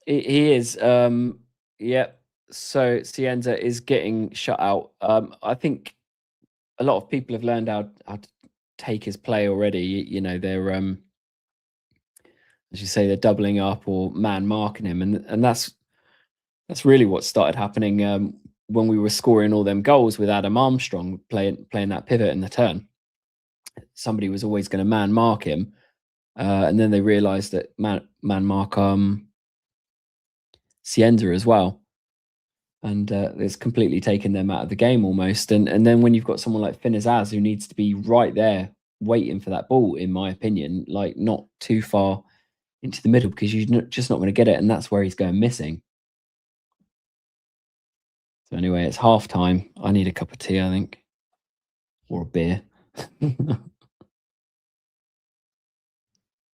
He is. Yeah. So Cienza is getting shut out. I think a lot of people have learned how to take his play already. They're as you say, they're doubling up or man marking him, and that's really what started happening when we were scoring all them goals with Adam Armstrong playing that pivot in the turn. Somebody was always going to man mark him, and then they realised that man mark Cienza as well, and it's completely taken them out of the game almost. And then when you've got someone like Finn Azaz who needs to be right there waiting for that ball, in my opinion, like not too far into the middle because you're just not going to get it, and that's where he's going missing. So anyway, it's half time. I need a cup of tea, I think, or a beer.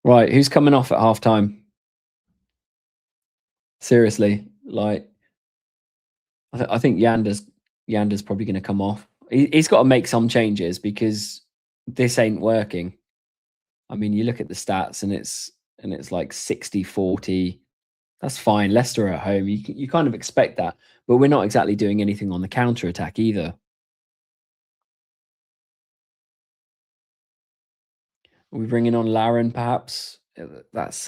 Right, who's coming off at half time? Seriously, like I think Yander's probably going to come off. He's got to make some changes because this ain't working. I mean, you look at the stats and it's like 60-40. That's fine. Leicester at home. You kind of expect that, but we're not exactly doing anything on the counter attack either. Are we bringing on Laren perhaps? That's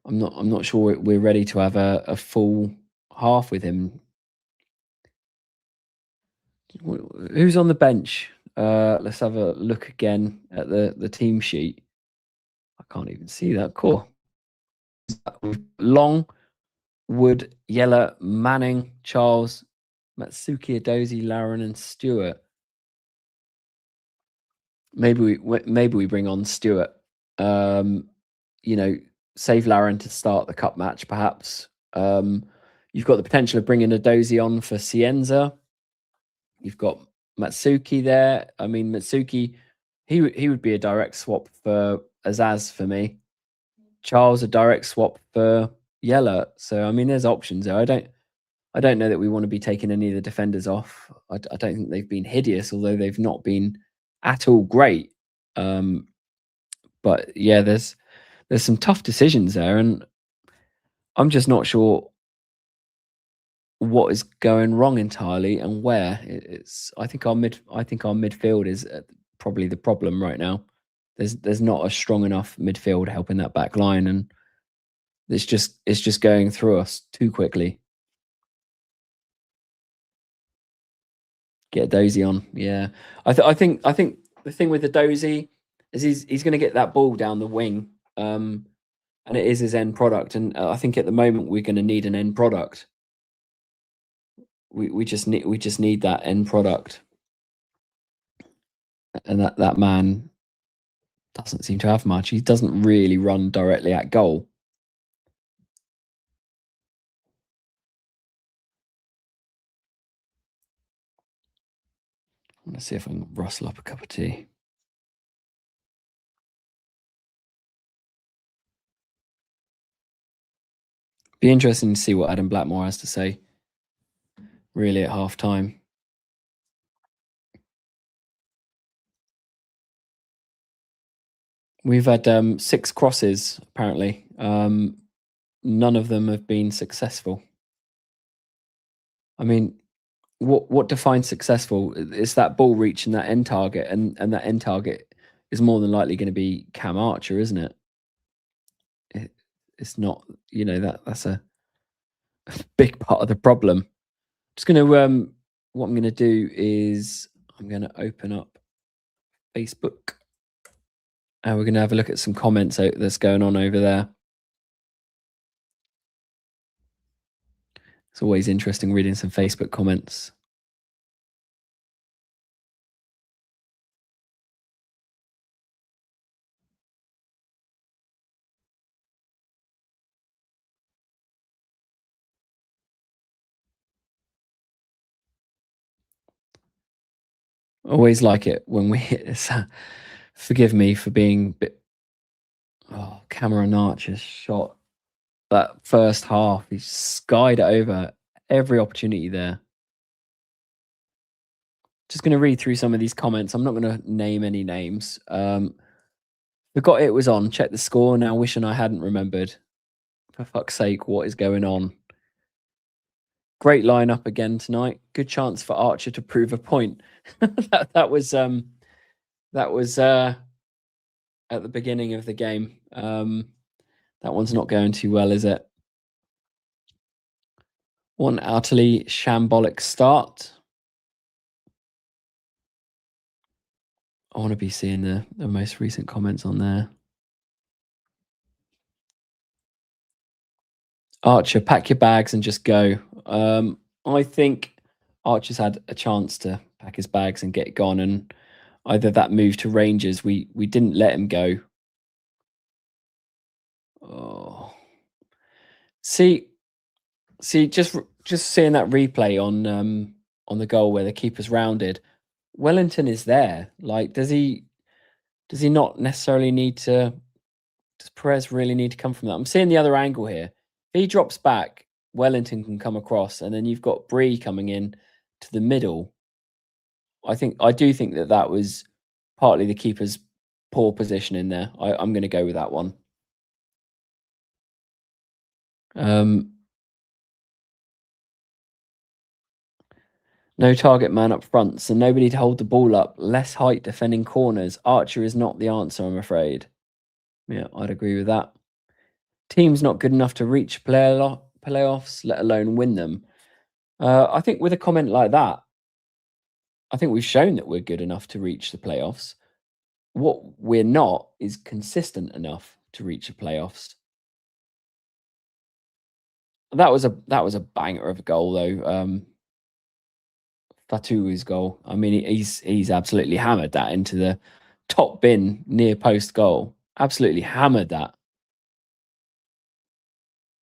I'm not sure we're ready to have a full half with him. Who's on the bench? Let's have a look again at the team sheet. I can't even see that. Cool. Long, Wood, Yeller, Manning, Charles, Matsuki, Adozi, Laren, and Stewart. Maybe we bring on Stewart. Um, save Laren to start the cup match, perhaps. You've got the potential of bringing Adozi on for Cienza. You've got Matsuki there. I mean, Matsuki, he would be a direct swap for Azaz for me. Charles a direct swap for Yeller. So I mean, there's options there. I don't know that we want to be taking any of the defenders off. I don't think they've been hideous, although they've not been at all great. Um, but yeah, there's some tough decisions there, and I'm just not sure what is going wrong entirely and where. It's I think our midfield is probably the problem right now. There's not a strong enough midfield helping that back line, and it's just going through us too quickly. Get Dozy on, yeah. I think the thing with the Dozy is he's going to get that ball down the wing, and it is his end product. And I think at the moment we're going to need an end product. We just need that end product, and that man doesn't seem to have much. He doesn't really run directly at goal. Let's see if I can rustle up a cup of tea. Be interesting to see what Adam Blackmore has to say. Really, at half time, we've had 6 crosses apparently. None of them have been successful. I mean, what defines successful? It's that ball reaching that end target, and that end target is more than likely going to be Cam Archer, isn't it? It's not, that's a big part of the problem. Just going to what I'm going to do is I'm going to open up Facebook, and we're going to have a look at some comments that's going on over there. It's always interesting reading some Facebook comments. Always like it when we hit this. Forgive me for being bit. Oh, Cameron Archer's shot. That first half, he skied it over every opportunity there. Just going to read through some of these comments. I'm not going to name any names. Forgot it was on. Check the score. Now wishing I hadn't remembered. For fuck's sake, what is going on? Great lineup again tonight. Good chance for Archer to prove a point. that was at the beginning of the game. That one's not going too well, is it? One utterly shambolic start. I want to be seeing the most recent comments on there. Archer, pack your bags and just go. I think Archer's had a chance to pack his bags and get gone, and either that move to Rangers, we didn't let him go. Oh, see, just seeing that replay on the goal where the keeper's rounded. Wellington is there. Like, does he not necessarily need to? Does Perez really need to come from that? I'm seeing the other angle here. If he drops back, Wellington can come across, and then you've got Bree coming in to the middle. I do think that was partly the keeper's poor position in there. I'm going to go with that one. No target man up front, so nobody to hold the ball up. Less height defending corners. Archer is not the answer, I'm afraid. Yeah, I'd agree with that. Team's not good enough to reach playoffs, let alone win them. I think with a comment like that, I think we've shown that we're good enough to reach the playoffs. What we're not is consistent enough to reach the playoffs. That was a banger of a goal though. Fatu's goal. I mean, he's absolutely hammered that into the top bin near post goal. Absolutely hammered that.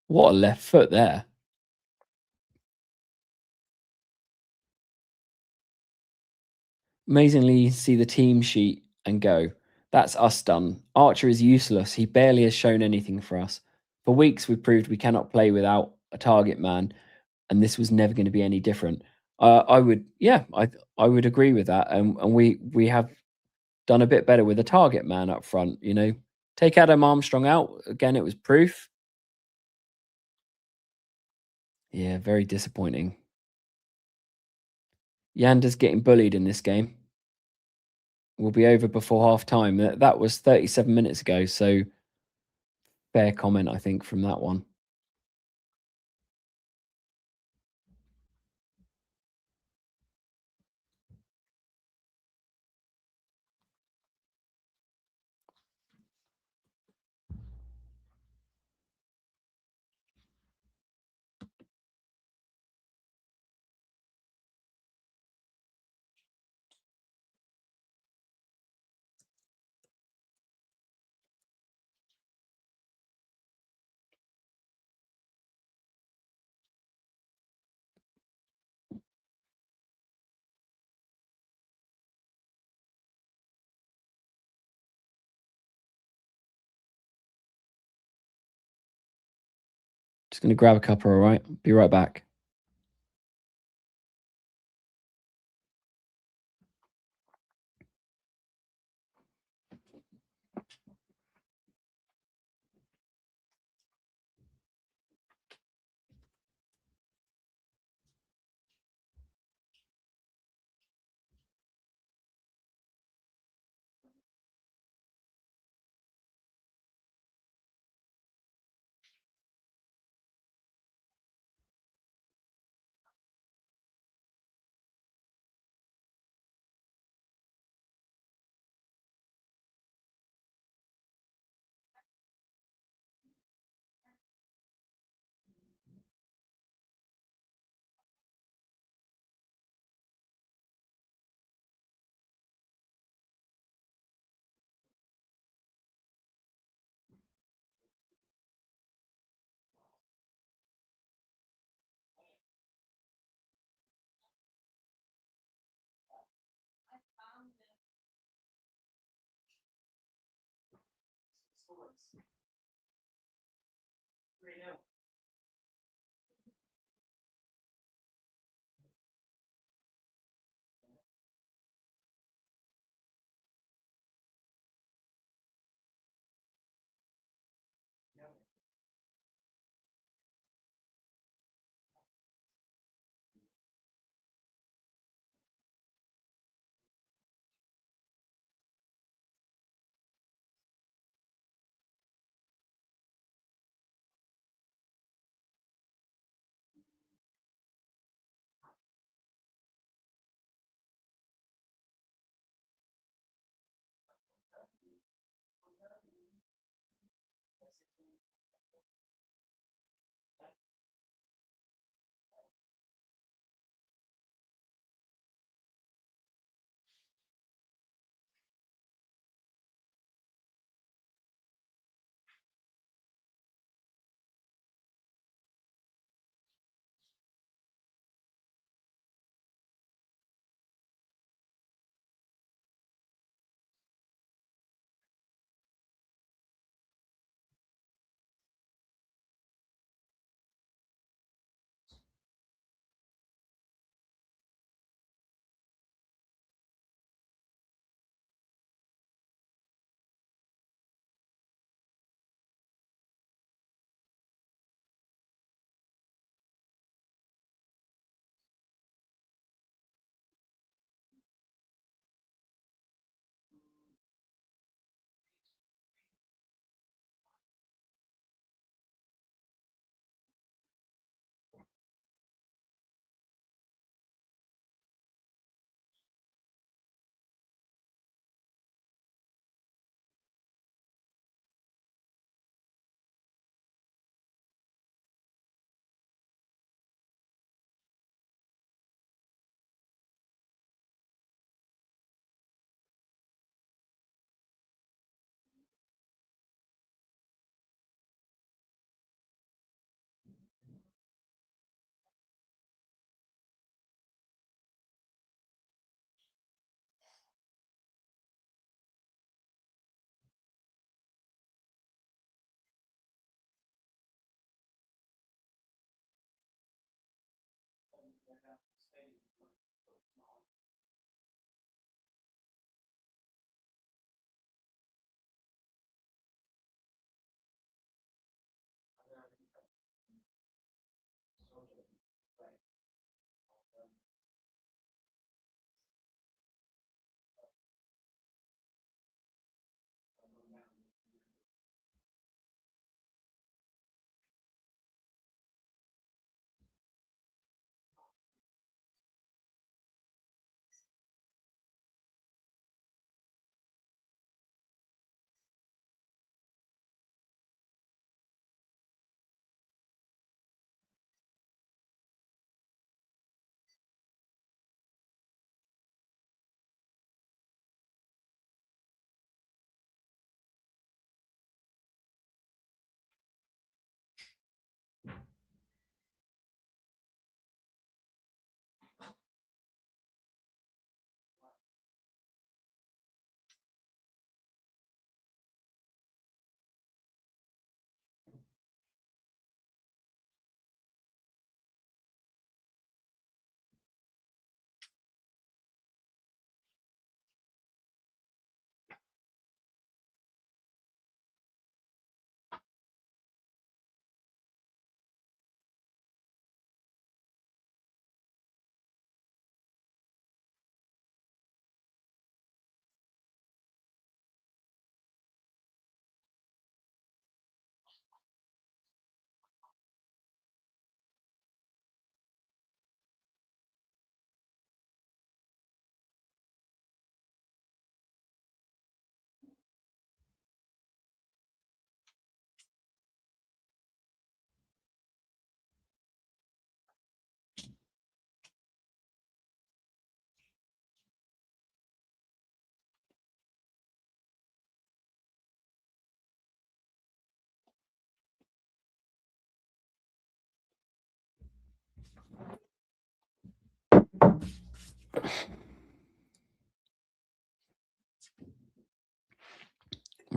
What a left foot there. Amazingly, see the team sheet and go, that's us done. Archer is useless. He barely has shown anything for us. For weeks, we've proved we cannot play without a target man, and this was never going to be any different. I would agree with that, and we have done a bit better with a target man up front. You know, take Adam Armstrong out again. It was proof. Yeah, very disappointing. Yanda's getting bullied in this game. Will be over before half time. That was 37 minutes ago, so fair comment, I think, from that one. Just going to grab a cuppa, all right? Be right back.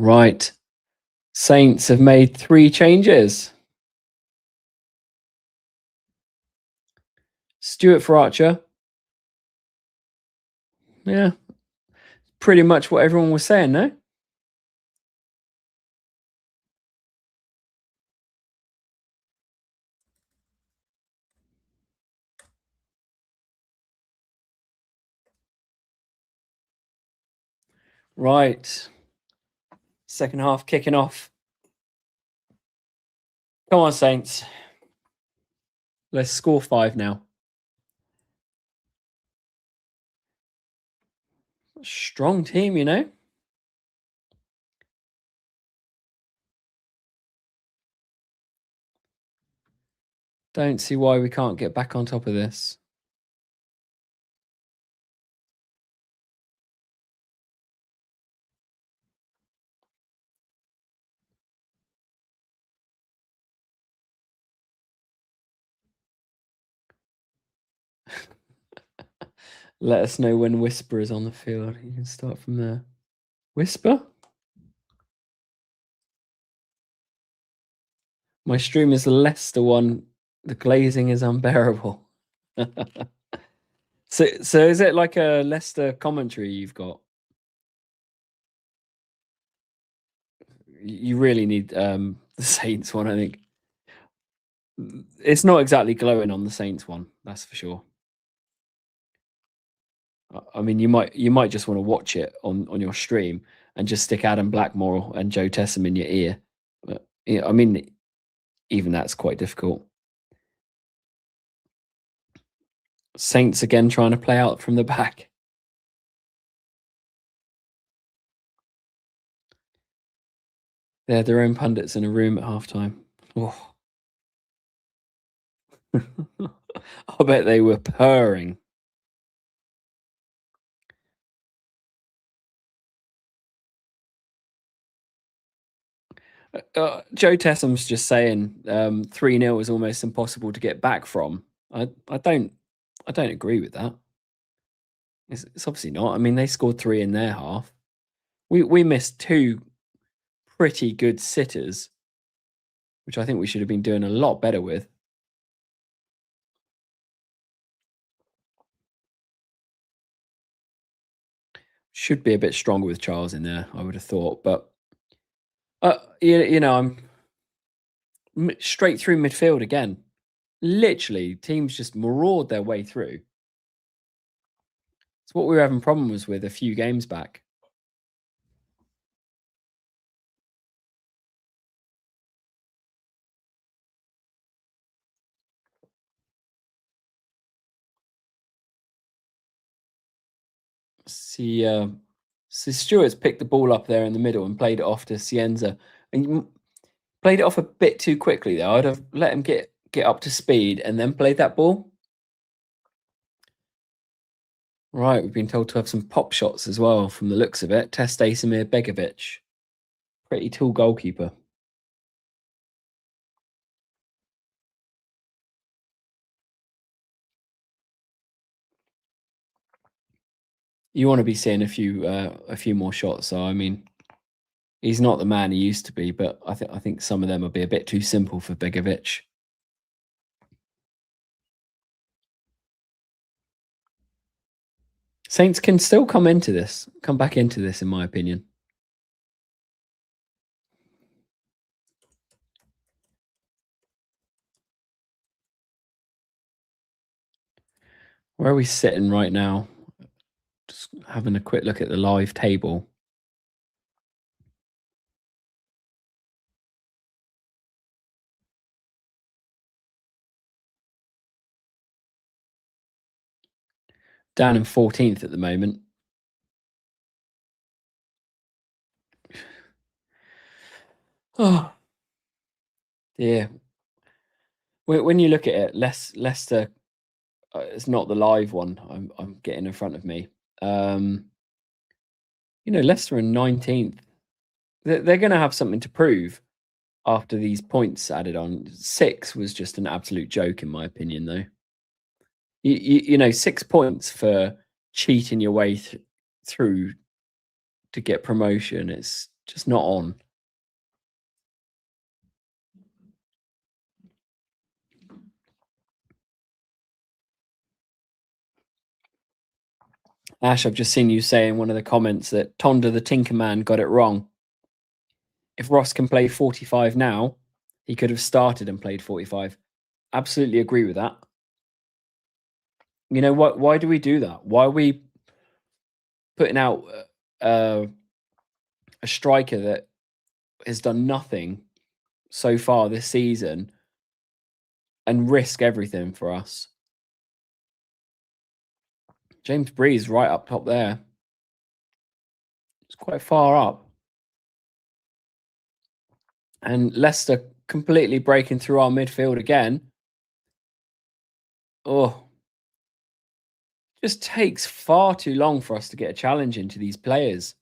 Right. Saints have made 3 changes. Stuart for Archer. Yeah, pretty much what everyone was saying, no? Right. Second half kicking off. Come on, Saints. Let's score 5 now. Strong team, you know? Don't see why we can't get back on top of this. Let us know when Whisper is on the field. You can start from there. Whisper? My stream is the Leicester one. The glazing is unbearable. So is it like a Leicester commentary you've got? You really need the Saints one, I think. It's not exactly glowing on the Saints one, that's for sure. I mean, you might just want to watch it on your stream and just stick Adam Blackmore and Joe Tessam in your ear. But yeah, I mean, even that's quite difficult. Saints again trying to play out from the back. They had their own pundits in a room at halftime. Oh. I bet they were purring. Joe Tessam's just saying 3-0 is almost impossible to get back from. I don't agree with that. It's obviously not. I mean, they scored 3 in their half. We missed 2 pretty good sitters, which I think we should have been doing a lot better with. Should be a bit stronger with Charles in there, I would have thought. But I'm straight through midfield again. Literally, teams just maraud their way through. It's what we were having problems with a few games back. See, so Stewart's picked the ball up there in the middle and played it off to Cienza, and played it off a bit too quickly. Though I'd have let him get up to speed and then played that ball. Right, we've been told to have some pop shots as well from the looks of it. Test Asimir Begovic, pretty tall goalkeeper. You want to be seeing a few more shots. So I mean, he's not the man he used to be, but I think some of them will be a bit too simple for Begovic. Saints can still come back into this, in my opinion. Where are we sitting right now? Just having a quick look at the live table. Down in 14th at the moment. Oh, yeah. When you look at it, Leicester, it's not the live one I'm getting in front of me. Leicester in 19th. They're going to have something to prove after these points added on. 6 was just an absolute joke, in my opinion, though. 6 points for cheating your way through to get promotion. It's Just not on. Ash, I've just seen you say in one of the comments that Tonda the Tinkerman got it wrong. If Ross can play 45 now, he could have started and played 45. Absolutely agree with that. You know what? Why do we do that? Why are we putting out uh, a striker that has done nothing so far this season and risk everything for us? James Breeze right up top there. It's quite far up. And Leicester completely breaking through our midfield again. Oh, just takes far too long for us to get a challenge into these players.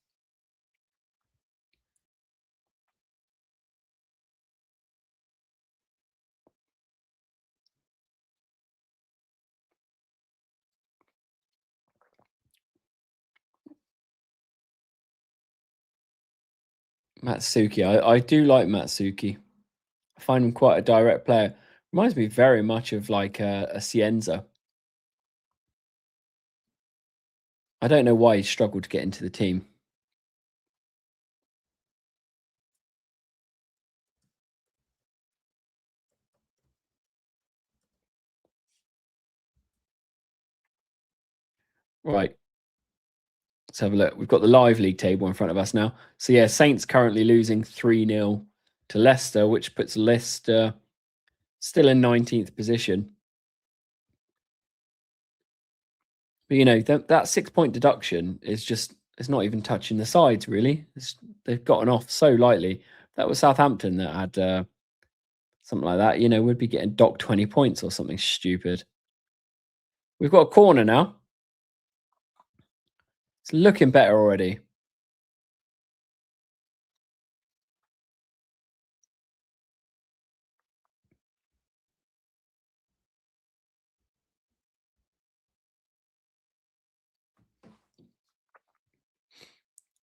Matsuki, I do like Matsuki. I find him quite a direct player. Reminds me very much of like a Cienza. I don't know why he struggled to get into the team. Right. Let's have a look. We've got the live league table in front of us now. So yeah, Saints currently losing 3-0 to Leicester, which puts Leicester still in 19th position. But you know, that 6-point deduction is just, it's not even touching the sides really. They've gotten off so lightly. That was Southampton that had something like that. You know, we'd be getting docked 20 points or something stupid. We've got a corner now. It's looking better already.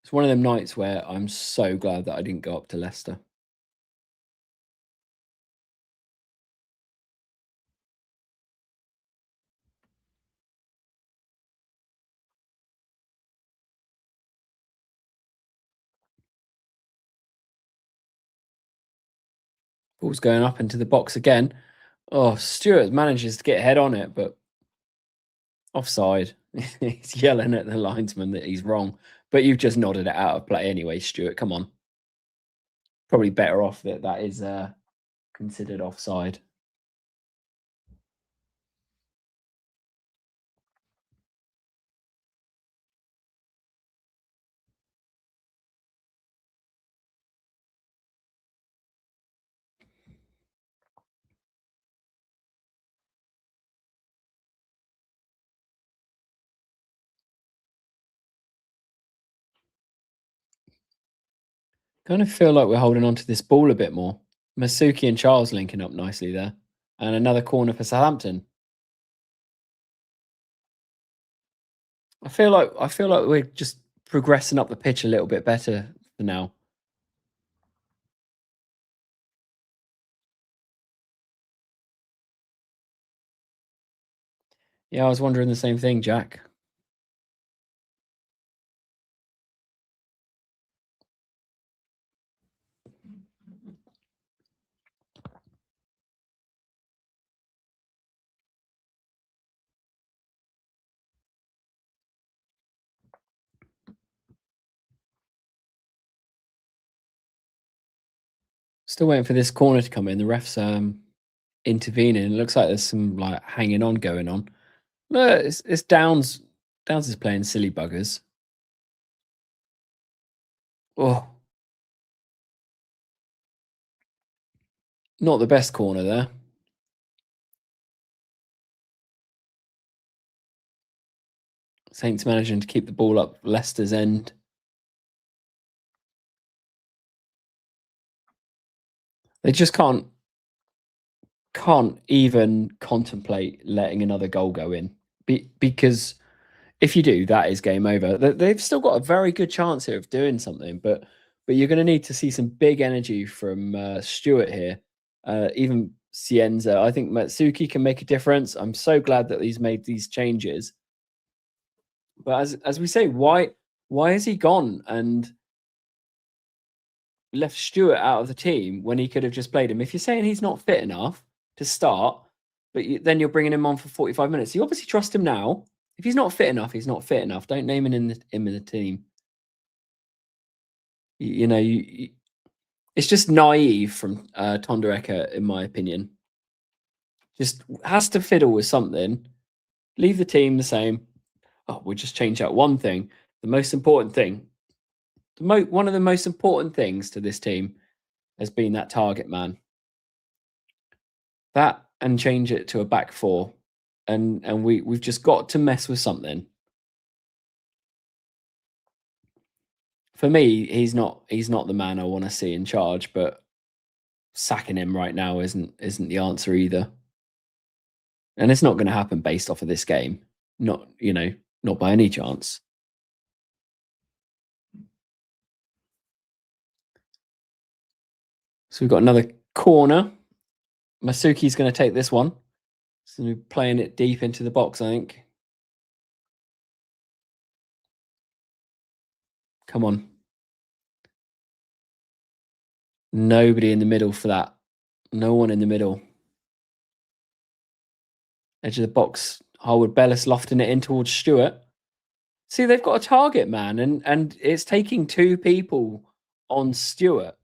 It's one of them nights where I'm so glad that I didn't go up to Leicester. Ball's going up into the box again. Oh, Stewart manages to get head on it, but offside. He's yelling at the linesman that he's wrong, but you've just nodded it out of play anyway, Stewart. Come on. Probably better off that that is considered offside. Kind of feel like we're holding on to this ball a bit more. Masuki and Charles linking up nicely there. And another corner for Southampton. I feel like we're just progressing up the pitch a little bit better for now. Yeah, I was wondering the same thing, Jack. Still waiting for this corner to come in. The ref's intervening. It looks like there's some like hanging on going on. No, it's Downs. Downs is playing silly buggers. Oh, not the best corner there. Saints managing to keep the ball up Leicester's end. They just can't even contemplate letting another goal go in because if you do, that is game over. They've still got a very good chance here of doing something, but but you're going to need to see some big energy from Stewart here. Even Cienza, I think Matsuki can make a difference. I'm so glad that he's made these changes. But as we say, why has he gone and left Stewart out of the team when he could have just played him? If you're saying he's not fit enough to start, but then you're bringing him on for 45 minutes, you obviously trust him now. If he's not fit enough, he's not fit enough. Don't name him in the team. It's just naive from Tonderecker, in my opinion. Just has to fiddle with something. Leave the team the same. Oh, we'll just change out one thing. The most important thing, one of the most important things to this team has been that target man. That, and change it to a back four, and we've just got to mess with something. For me, he's not the man I want to see in charge, but sacking him right now isn't the answer either. And it's not going to happen based off of this game. Not by any chance. So we've got another corner. Masuki's going to take this one. So playing it deep into the box, I think. Come on. Nobody in the middle for that. No one in the middle. Edge of the box. Harwood Bellis lofting it in towards Stewart. See, they've got a target man, and it's taking two people on Stewart.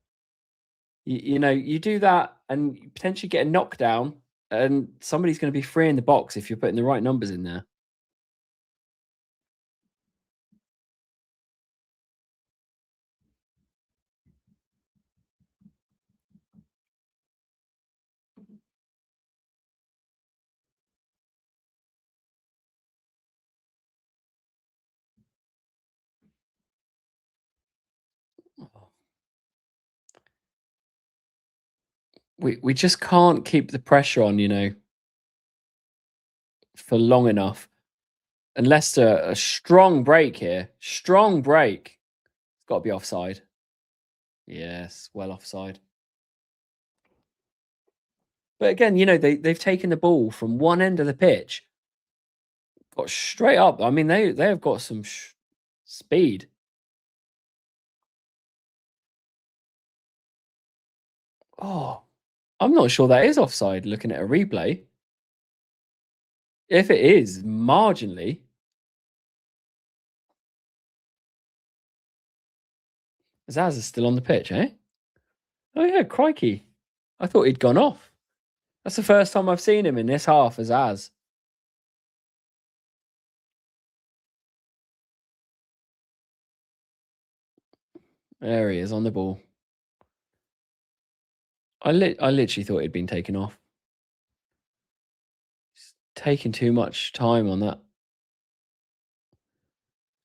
You do that and you potentially get a knockdown, and somebody's going to be free in the box if you're putting the right numbers in there. We just can't keep the pressure on, for long enough. And Leicester, a strong break here. Strong break. It's got to be offside. Yes, well offside. But again, they've taken the ball from one end of the pitch, got straight up. I mean, they have got some speed. Oh, I'm not sure that is offside looking at a replay. If it is, marginally. Zaz is still on the pitch, eh? Oh, yeah, crikey. I thought he'd gone off. That's the first time I've seen him in this half as Az. There he is on the ball. I literally thought he'd been taken off. He's taking too much time on that.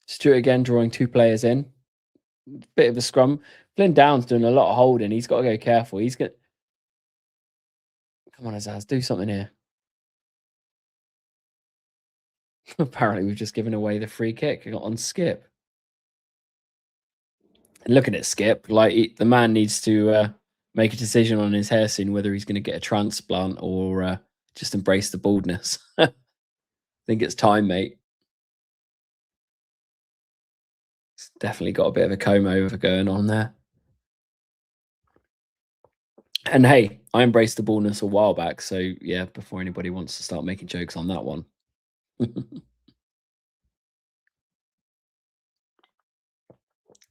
Stewart again drawing two players in. Bit of a scrum. Flynn Down's doing a lot of holding. He's got to go careful. He's got. Come on, Azaz, do something here. Apparently, we've just given away the free kick on Skip. And looking at Skip, like the man needs to make a decision on his hair soon, whether he's going to get a transplant or just embrace the baldness. I think it's time, mate. It's definitely got a bit of a comb over going on there. And hey, I embraced the baldness a while back, so yeah, before anybody wants to start making jokes on that one.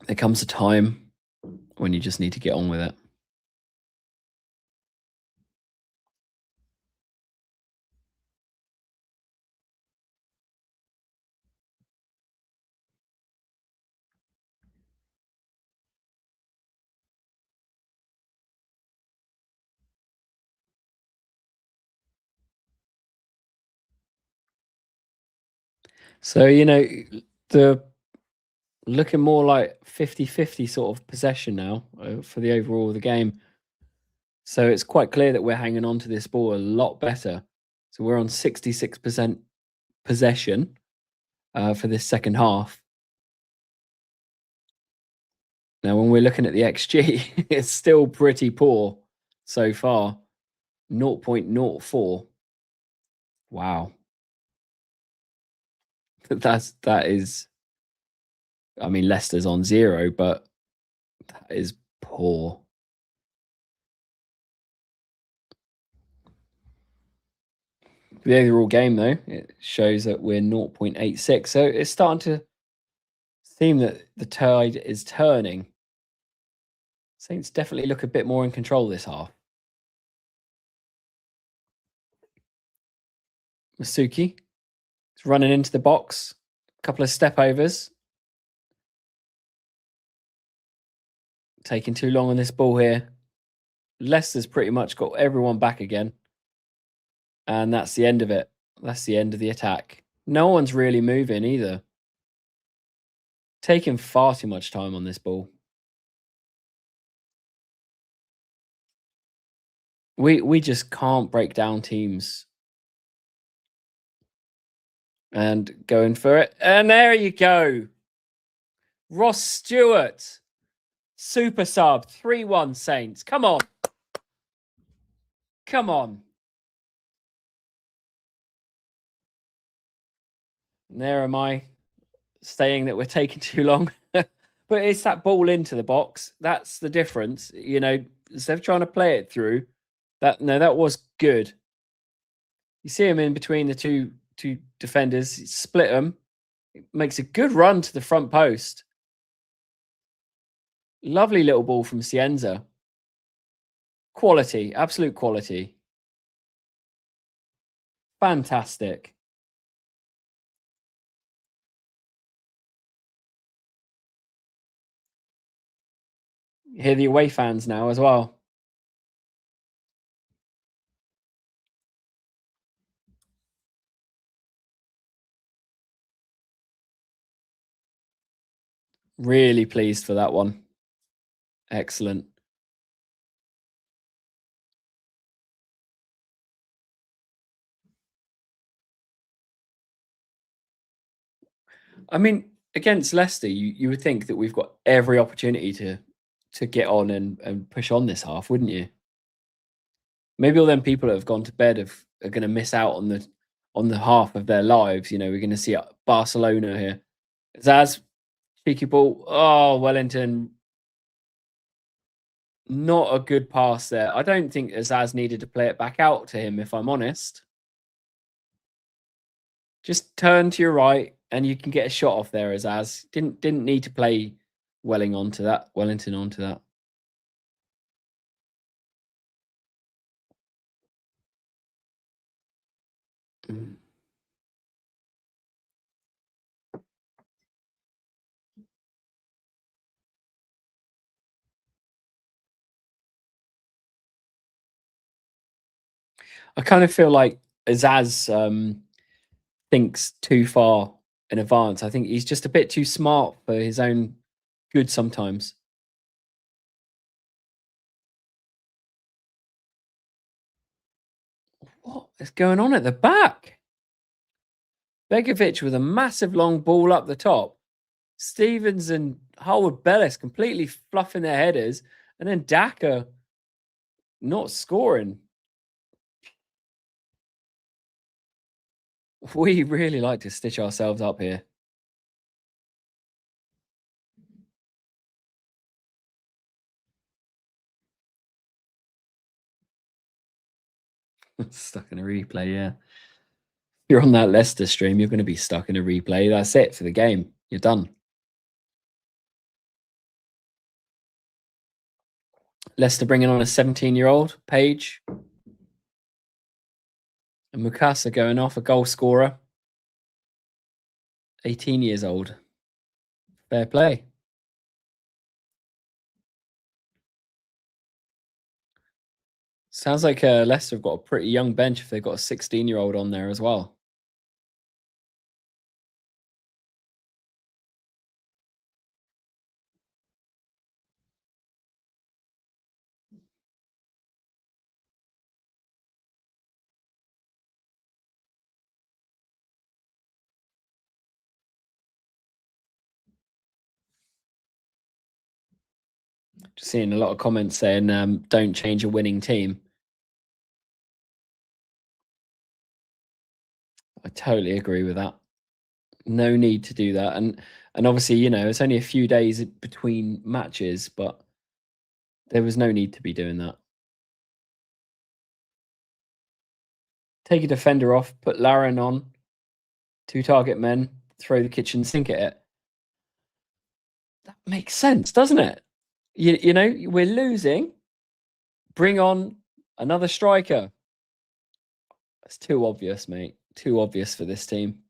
There comes a time when you just need to get on with it. So, the looking more like 50-50 sort of possession now for the overall of the game. So it's quite clear that we're hanging on to this ball a lot better. So we're on 66% possession for this second half. Now, when we're looking at the XG, it's still pretty poor so far. 0.04. Wow. That is, I mean, Leicester's on 0, but that is poor. The overall game, though, it shows that we're 0.86. So it's starting to seem that the tide is turning. Saints definitely look a bit more in control this half. Masuki is running into the box. A couple of step overs. Taking too long on this ball here. Leicester's pretty much got everyone back again. And that's the end of it. That's the end of the attack. No one's really moving either. Taking far too much time on this ball. We just can't break down teams. And going for it. And there you go. Ross Stewart. Super sub. 3-1 Saints. Come on. Come on. And there am I saying that we're taking too long. But it's that ball into the box. That's the difference. You know, instead of trying to play it through, that was good. You see him in between the two defenders, split them. It makes a good run to the front post. Lovely little ball from Cienza. Quality, absolute quality. Fantastic. Hear the away fans now as well. Really pleased for that one. Excellent. I mean, against Leicester, you would think that we've got every opportunity to get on and push on this half, wouldn't you? Maybe all them people that have gone to bed are going to miss out on the half of their lives. You know, we're going to see Barcelona here. Zaz, cheeky ball. Oh, Wellington. Not a good pass there. I don't think Zaz needed to play it back out to him, if I'm honest. Just turn to your right and you can get a shot off there, Azaz. Didn't need to play Wellington onto that. Mm. I kind of feel like Azaz thinks too far in advance. I think he's just a bit too smart for his own good sometimes. What is going on at the back? Begovic with a massive long ball up the top. Stevens and Harwood Bellis completely fluffing their headers. And then Daka not scoring. We really like to stitch ourselves up here. Stuck in a replay, yeah. If you're on that Leicester stream, you're going to be stuck in a replay. That's it for the game. You're done. Leicester bringing on a 17-year-old, Page. And Mukasa going off, a goal scorer. 18 years old. Fair play. Sounds like Leicester have got a pretty young bench if they've got a 16-year-old on there as well. Just seeing a lot of comments saying, "Don't change a winning team." I totally agree with that. No need to do that, and obviously, it's only a few days between matches, but there was no need to be doing that. Take a defender off, put Larin on, 2 target men, throw the kitchen sink at it. That makes sense, doesn't it? We're losing, bring on another striker. It's too obvious, mate. Too obvious for this team.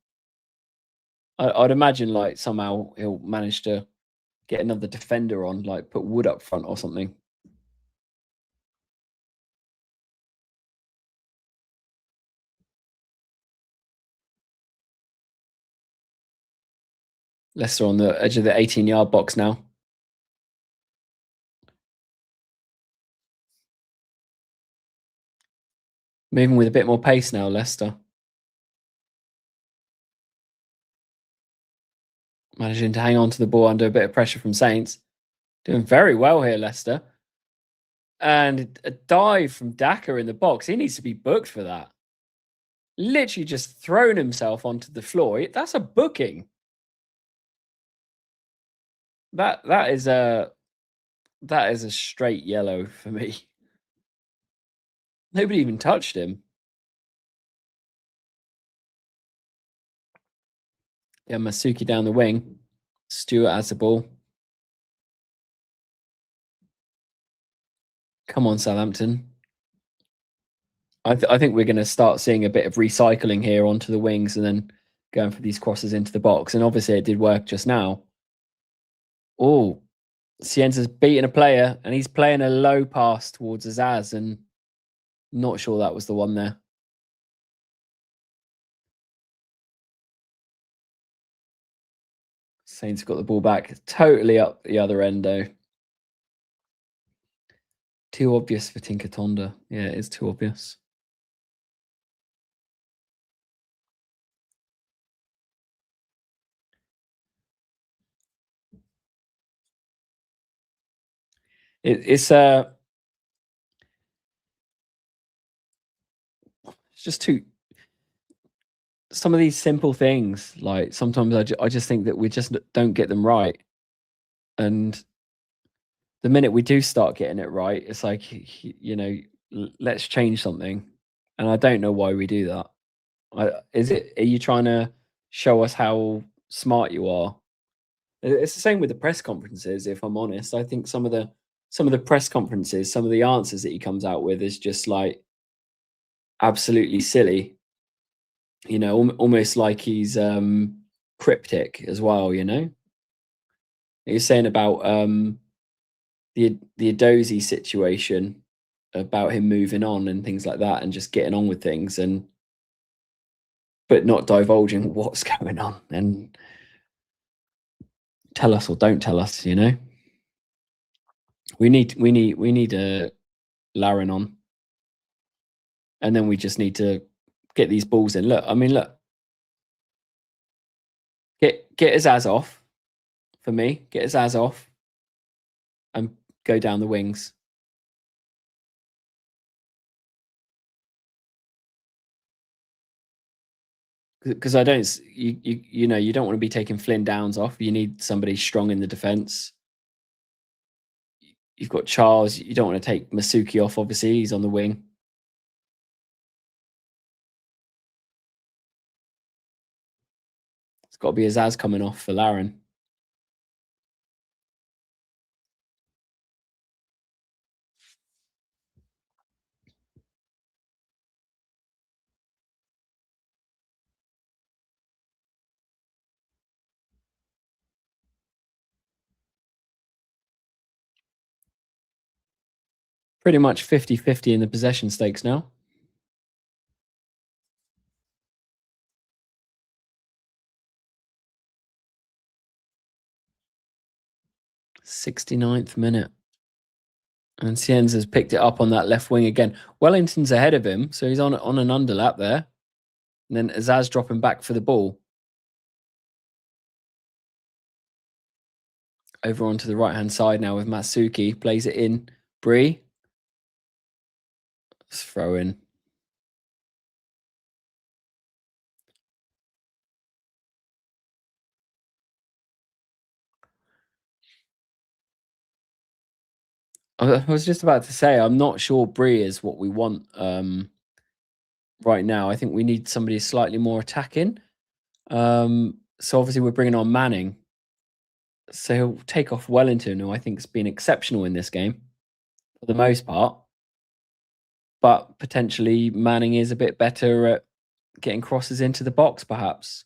I'd imagine, like, somehow he'll manage to get another defender on, like, put Wood up front or something. Leicester on the edge of the 18-yard box now. Moving with a bit more pace now, Leicester. Managing to hang on to the ball under a bit of pressure from Saints. Doing very well here, Leicester. And a dive from Daka in the box. He needs to be booked for that. Literally just thrown himself onto the floor. That's a booking. That is a straight yellow for me. Nobody even touched him. Yeah, Masuki down the wing. Stewart has the ball. Come on, Southampton. I think we're going to start seeing a bit of recycling here onto the wings and then going for these crosses into the box. And obviously it did work just now. Oh, Cienza's beating a player and he's playing a low pass towards Azaz, and not sure that was the one there. Saints got the ball back. Totally up the other end, though. Too obvious for Tinkatonda. Yeah, it is too obvious. It's just too. Some of these simple things, like sometimes I just think that we just don't get them right, and the minute we do start getting it right, it's like, let's change something, and I don't know why we do that. Are you trying to show us how smart you are? It's the same with the press conferences, if I'm honest. I think some of the press conferences, some of the answers that he comes out with is just like absolutely silly. Almost like he's cryptic as well. He's saying about the Adozi situation, about him moving on and things like that, and just getting on with things, but not divulging what's going on, and tell us or don't tell us. We need a Larin on, and then we just need to get these balls in. Look, get his as off for me. Get his as off and go down the wings. Because I don't, you don't want to be taking Flynn Downs off. You need somebody strong in the defence. You've got Charles. You don't want to take Masuki off. Obviously, he's on the wing. It's got to be Azaz coming off for Larin. Pretty much 50-50 in the possession stakes now. '69th minute. And Cienza's picked it up on that left wing again. Wellington's ahead of him, so he's on an underlap there. And then Azaz dropping back for the ball. Over onto the right-hand side now with Matsuki, plays it in. Bree, let's throw in. I was just about to say, I'm not sure Bree is what we want right now. I think we need somebody slightly more attacking. So obviously we're bringing on Manning. So he'll take off Wellington, who I think has been exceptional in this game for the most part. But potentially Manning is a bit better at getting crosses into the box, perhaps.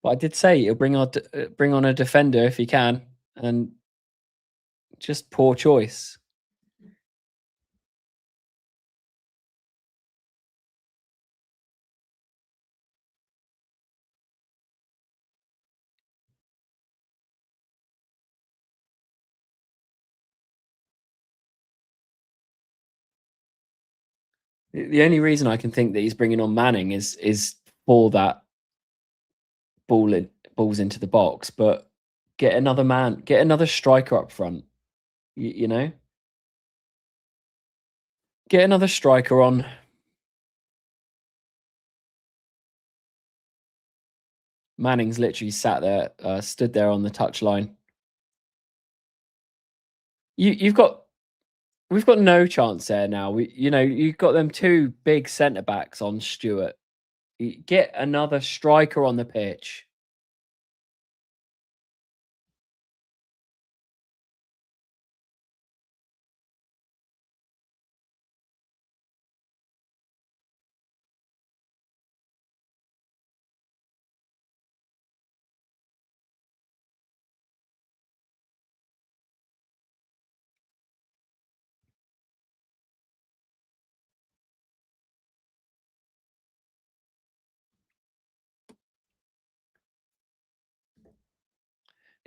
But I did say he'll bring on a defender if he can, and just poor choice. The only reason I can think that he's bringing on Manning is for that balls into the box, but get another man, get another striker up front. You know, get another striker on. Manning's literally sat there, stood there on the touchline. You've got we've got no chance there now. You've got them two big centre backs on Stewart. Get another striker on the pitch.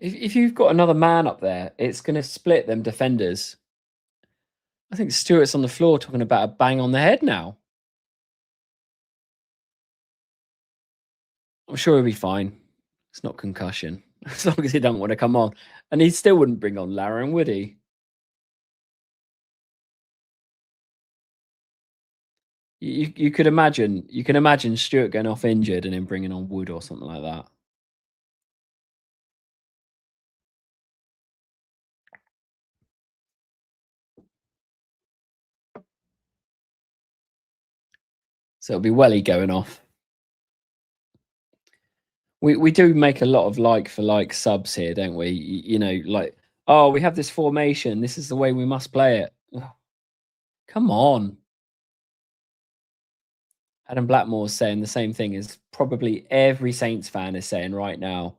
If you've got another man up there, it's going to split them defenders. I think Stewart's on the floor talking about a bang on the head now. I'm sure he'll be fine. It's not concussion. As long as he don't want to come on. And he still wouldn't bring on Laren, would he? You could imagine Stewart going off injured and then bringing on Wood or something like that. So it'll be Welly going off. We do make a lot of like for like subs here, don't we? Like, oh, we have this formation. This is the way we must play it. Ugh, come on. Adam Blackmore's saying the same thing as probably every Saints fan is saying right now.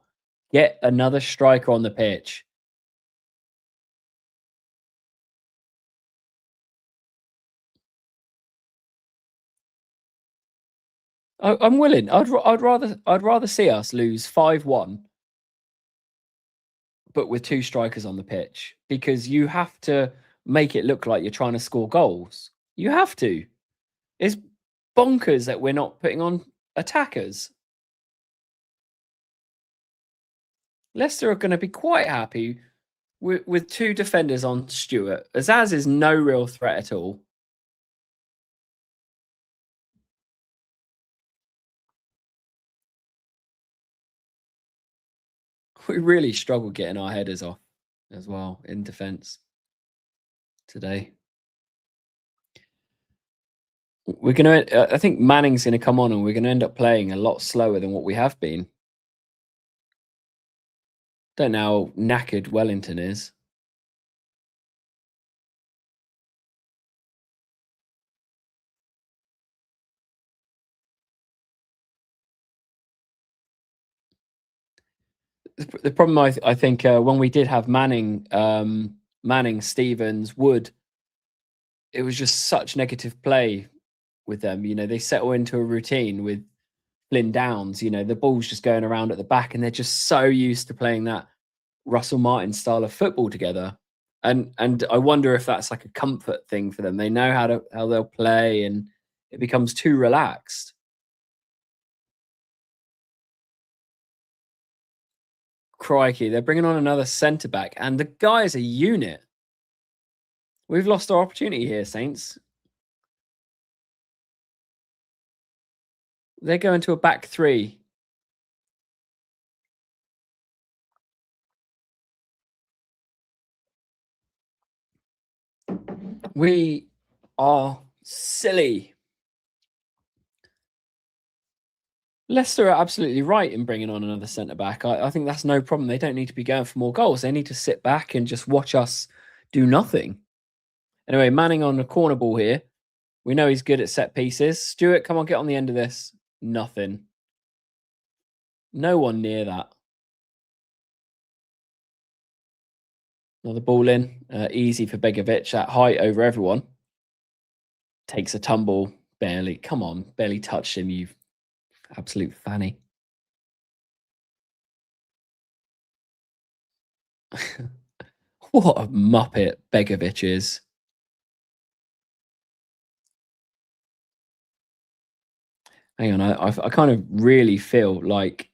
Get another striker on the pitch. I'm willing. I'd rather see us lose 5-1, but with two strikers on the pitch, because you have to make it look like you're trying to score goals. You have to. It's bonkers that we're not putting on attackers. Leicester are going to be quite happy with two defenders on Stewart. Azaz is no real threat at all. We really struggle getting our headers off as well in defence today. We're going to, I think Manning's going to come on and we're going to end up playing a lot slower than what we have been. Don't know how knackered Wellington is. The problem, I think, when we did have Manning, Stevens, Wood, it was just such negative play with them. They settle into a routine with Flynn Downs. The ball's just going around at the back, and they're just so used to playing that Russell Martin style of football together. And I wonder if that's like a comfort thing for them. They know how they'll play, and it becomes too relaxed. Crikey, they're bringing on another centre back, and the guy is a unit. We've lost our opportunity here, Saints. They're going to a back three. We are silly. Leicester are absolutely right in bringing on another centre back. I think that's no problem. They don't need to be going for more goals. They need to sit back and just watch us do nothing. Anyway, Manning on the corner ball here. We know he's good at set pieces. Stuart, come on, get on the end of this. Nothing. No one near that. Another ball in. Easy for Begovic at height over everyone. Takes a tumble. Barely. Come on. Barely touched him, you absolute fanny. What a muppet Begovic is. Hang on, I kind of really feel like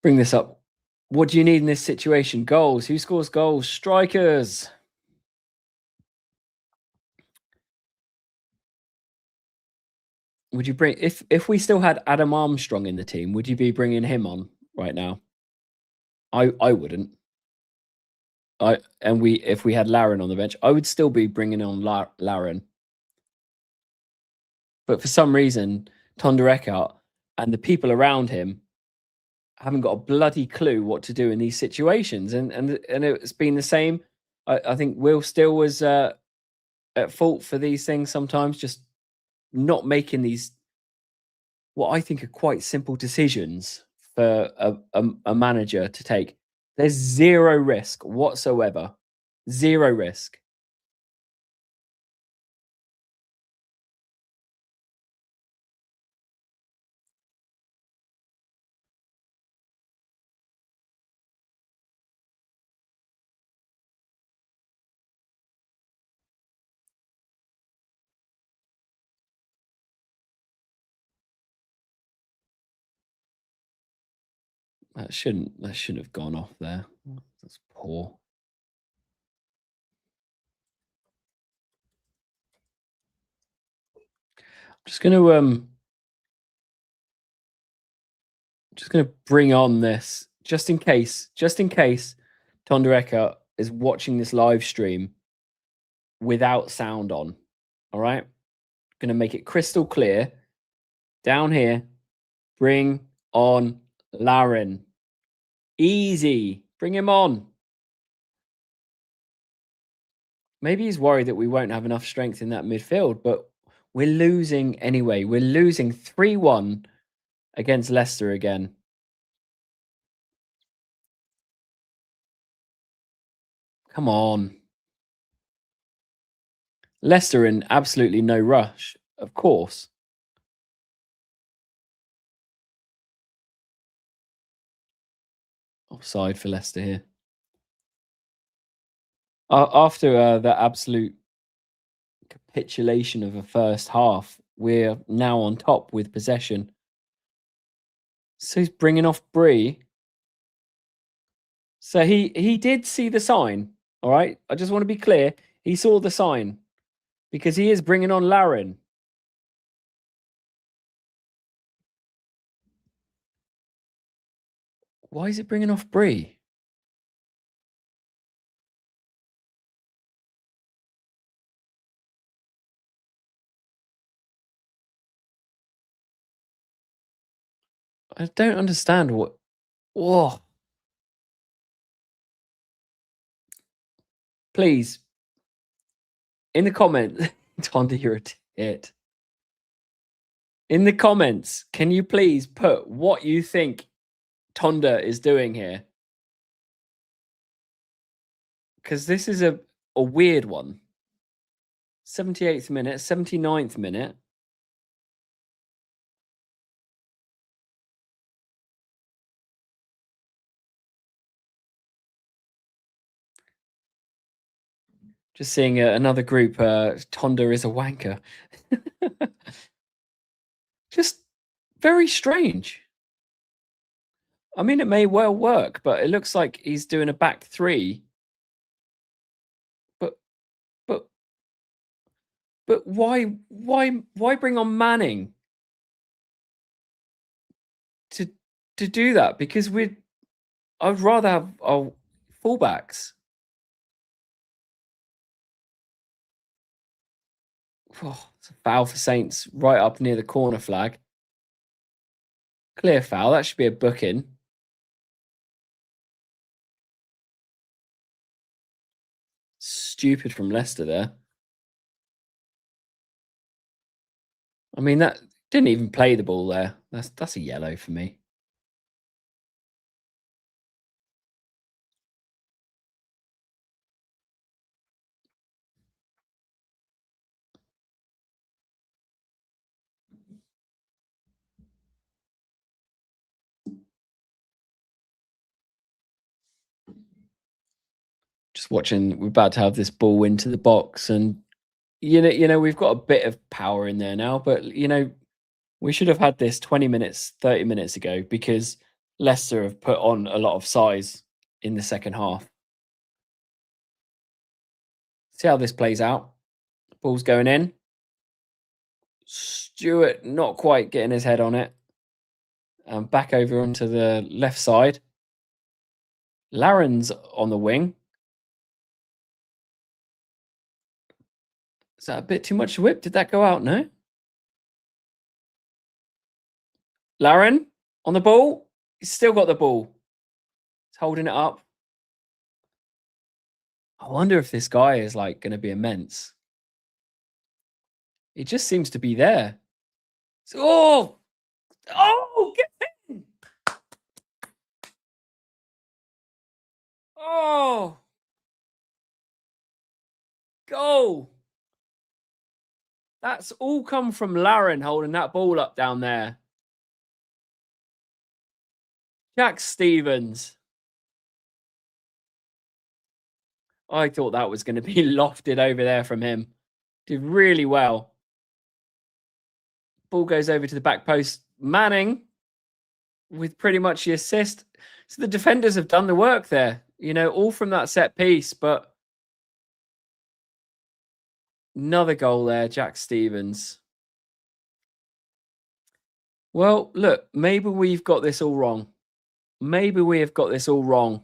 bring this up. What do you need in this situation? Goals. Who scores goals? Strikers. Would you bring if we still had Adam Armstrong in the team? Would you be bringing him on right now? I wouldn't. If we had Laren on the bench, I would still be bringing on Laren. But for some reason, Tonda Eckhart and the people around him haven't got a bloody clue what to do in these situations, and it's been the same. I think Will Still was at fault for these things sometimes, just not making these what I think are quite simple decisions for a manager to take. There's zero risk whatsoever, zero risk. That shouldn't have gone off there. That's poor. Just gonna bring on this just in case Tonda Eckhart is watching this live stream without sound on. All right, gonna make it crystal clear. Down here, bring on Laren. Easy, bring him on. Maybe he's worried that we won't have enough strength in that midfield, but we're losing anyway. We're losing 3-1 against Leicester again. Come on. Leicester in absolutely no rush, of course. Offside for Leicester here. After the absolute capitulation of a first half, we're now on top with possession. So he's bringing off Bree. So he did see the sign. All right. I just want to be clear. He saw the sign because he is bringing on Laren. Why is it bringing off Bree? I don't understand what. Whoa. Please, in the comment, Tonda, you're a tit. In the comments, can you please put what you think Tonda is doing here? Because this is a weird one. 78th minute, 79th minute. Just seeing another group, Tonda is a wanker. Just very strange. I mean, it may well work, but it looks like he's doing a back three. But but but why bring on Manning to do that? Because I'd rather have our fullbacks. Oh, it's a foul for Saints right up near the corner flag. Clear foul. That should be a booking. Stupid from Leicester there. I mean, that didn't even play the ball there. That's a yellow for me. Just watching, we're about to have this ball into the box, and we've got a bit of power in there now, but we should have had this 20 minutes, 30 minutes ago, because Leicester have put on a lot of size in the second half. See how this plays out. Ball's going in. Stewart not quite getting his head on it. And back over onto the left side. Laren's on the wing. Is that a bit too much to whip? Did that go out? No. Laren on the ball. He's still got the ball. He's holding it up. I wonder if this guy is like going to be immense. He just seems to be there. Oh, get in. Oh, goal. That's all come from Laren holding that ball up down there. Jack Stevens. I thought that was going to be lofted over there from him. Did really well. Ball goes over to the back post. Manning with pretty much the assist. So the defenders have done the work there, all from that set piece. But another goal there, Jack Stevens. Well, look, maybe we've got this all wrong. Maybe we have got this all wrong.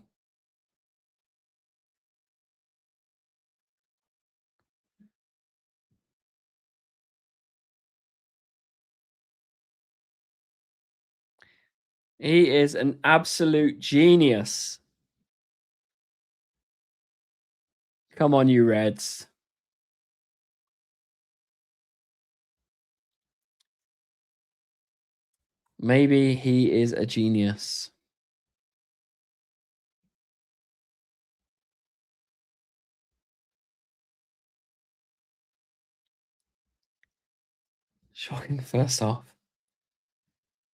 He is an absolute genius. Come on, you Reds. Maybe he is a genius. Shocking first half.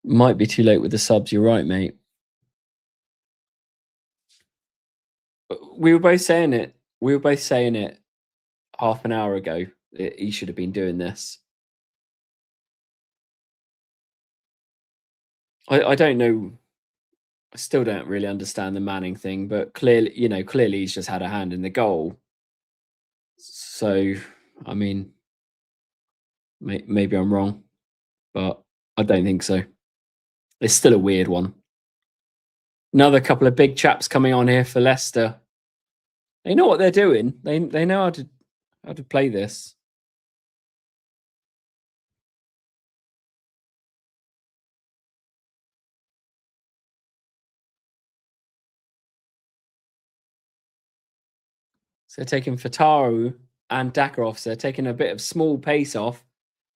Might be too late with the subs. You're right, mate. We were both saying it. We were both saying it half an hour ago. He should have been doing this. I don't know. I still don't really understand the Manning thing, but clearly, clearly he's just had a hand in the goal. So, I mean, maybe I'm wrong, but I don't think so. It's still a weird one. Another couple of big chaps coming on here for Leicester. They know what they're doing. They know how to play this. So they're taking Fataru and Daka off. So they're taking a bit of small pace off,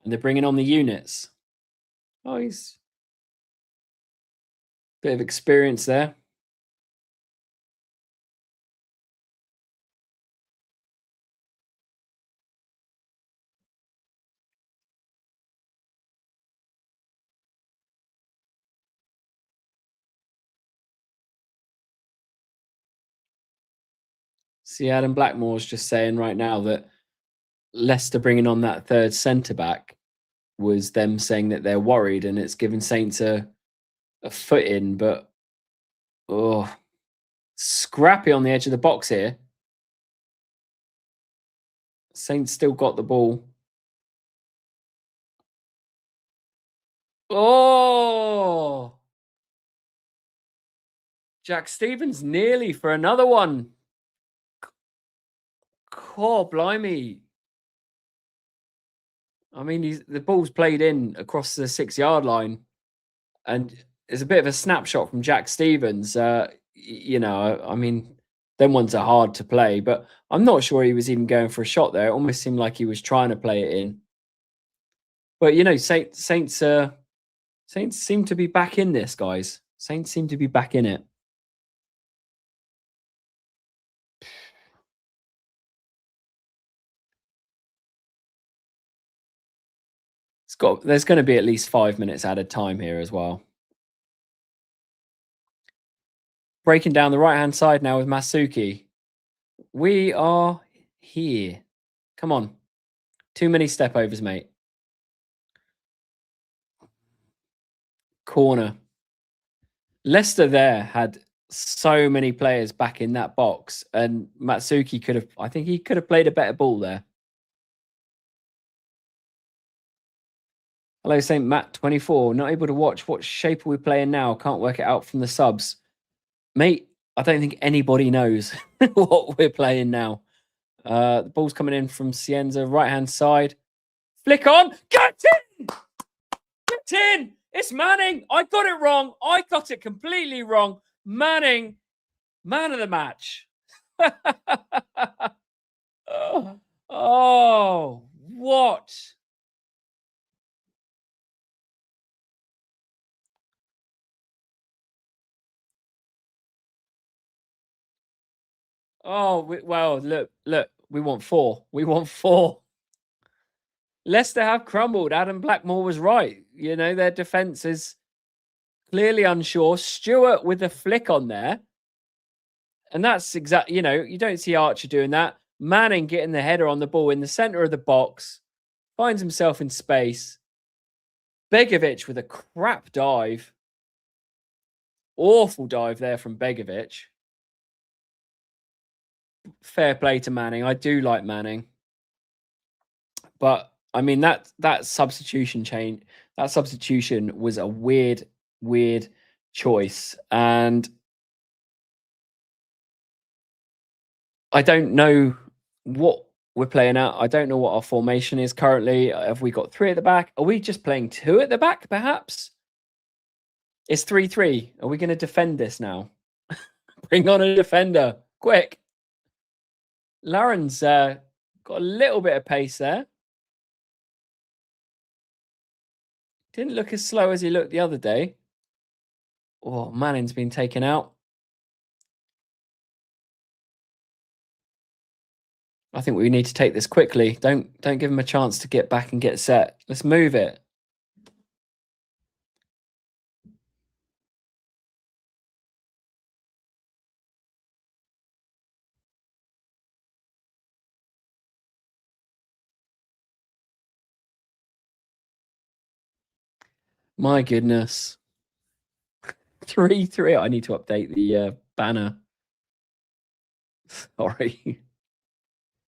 and they're bringing on the units. Oh, he's a bit of experience there. See, Adam Blackmore's just saying right now that Leicester bringing on that third centre back was them saying that they're worried, and it's given Saints a foot in. But Oh, scrappy on the edge of the box here. Saints still got the ball. Oh, Jack Stevens nearly for another one. Oh, blimey. I mean, the ball's played in across the 6-yard line, and it's a bit of a snapshot from Jack Stevens. I mean, them ones are hard to play, but I'm not sure he was even going for a shot there. It almost seemed like he was trying to play it in. But Saints seem to be back in this, guys. Saints seem to be back in it. There's going to be at least 5 minutes added time here as well. Breaking down the right hand side now with Masuki. We are here. Come on. Too many step overs, mate. Corner. Leicester there had so many players back in that box, and Matsuki I think he could have played a better ball there. Hello, St. Matt 24. Not able to watch. What shape are we playing now? Can't work it out from the subs. Mate, I don't think anybody knows what we're playing now. The ball's coming in from Cienza, right-hand side. Flick on. Get in! Get in! It's Manning. I got it wrong. I got it completely wrong. Manning, man of the match. Oh, what? Oh, well, look. We want 4. We want 4. Leicester have crumbled. Adam Blackmore was right. You know, their defence is clearly unsure. Stewart with a flick on there. And that's exactly, you don't see Archer doing that. Manning getting the header on the ball in the centre of the box. Finds himself in space. Begovic with a crap dive. Awful dive there from Begovic. Fair play to Manning. I do like Manning. But I mean that substitution was a weird choice, and I don't know what we're playing at. I don't know what our formation is currently. Have we got 3 at the back? Are we just playing 2 at the back, perhaps? It's 3-3. Are we going to defend this now? Bring on a defender, quick. Laren's got a little bit of pace there. Didn't look as slow as he looked the other day. Oh, Manning's been taken out. I think we need to take this quickly. Don't give him a chance to get back and get set. Let's move it. My goodness. 3-3. I need to update the banner. Sorry.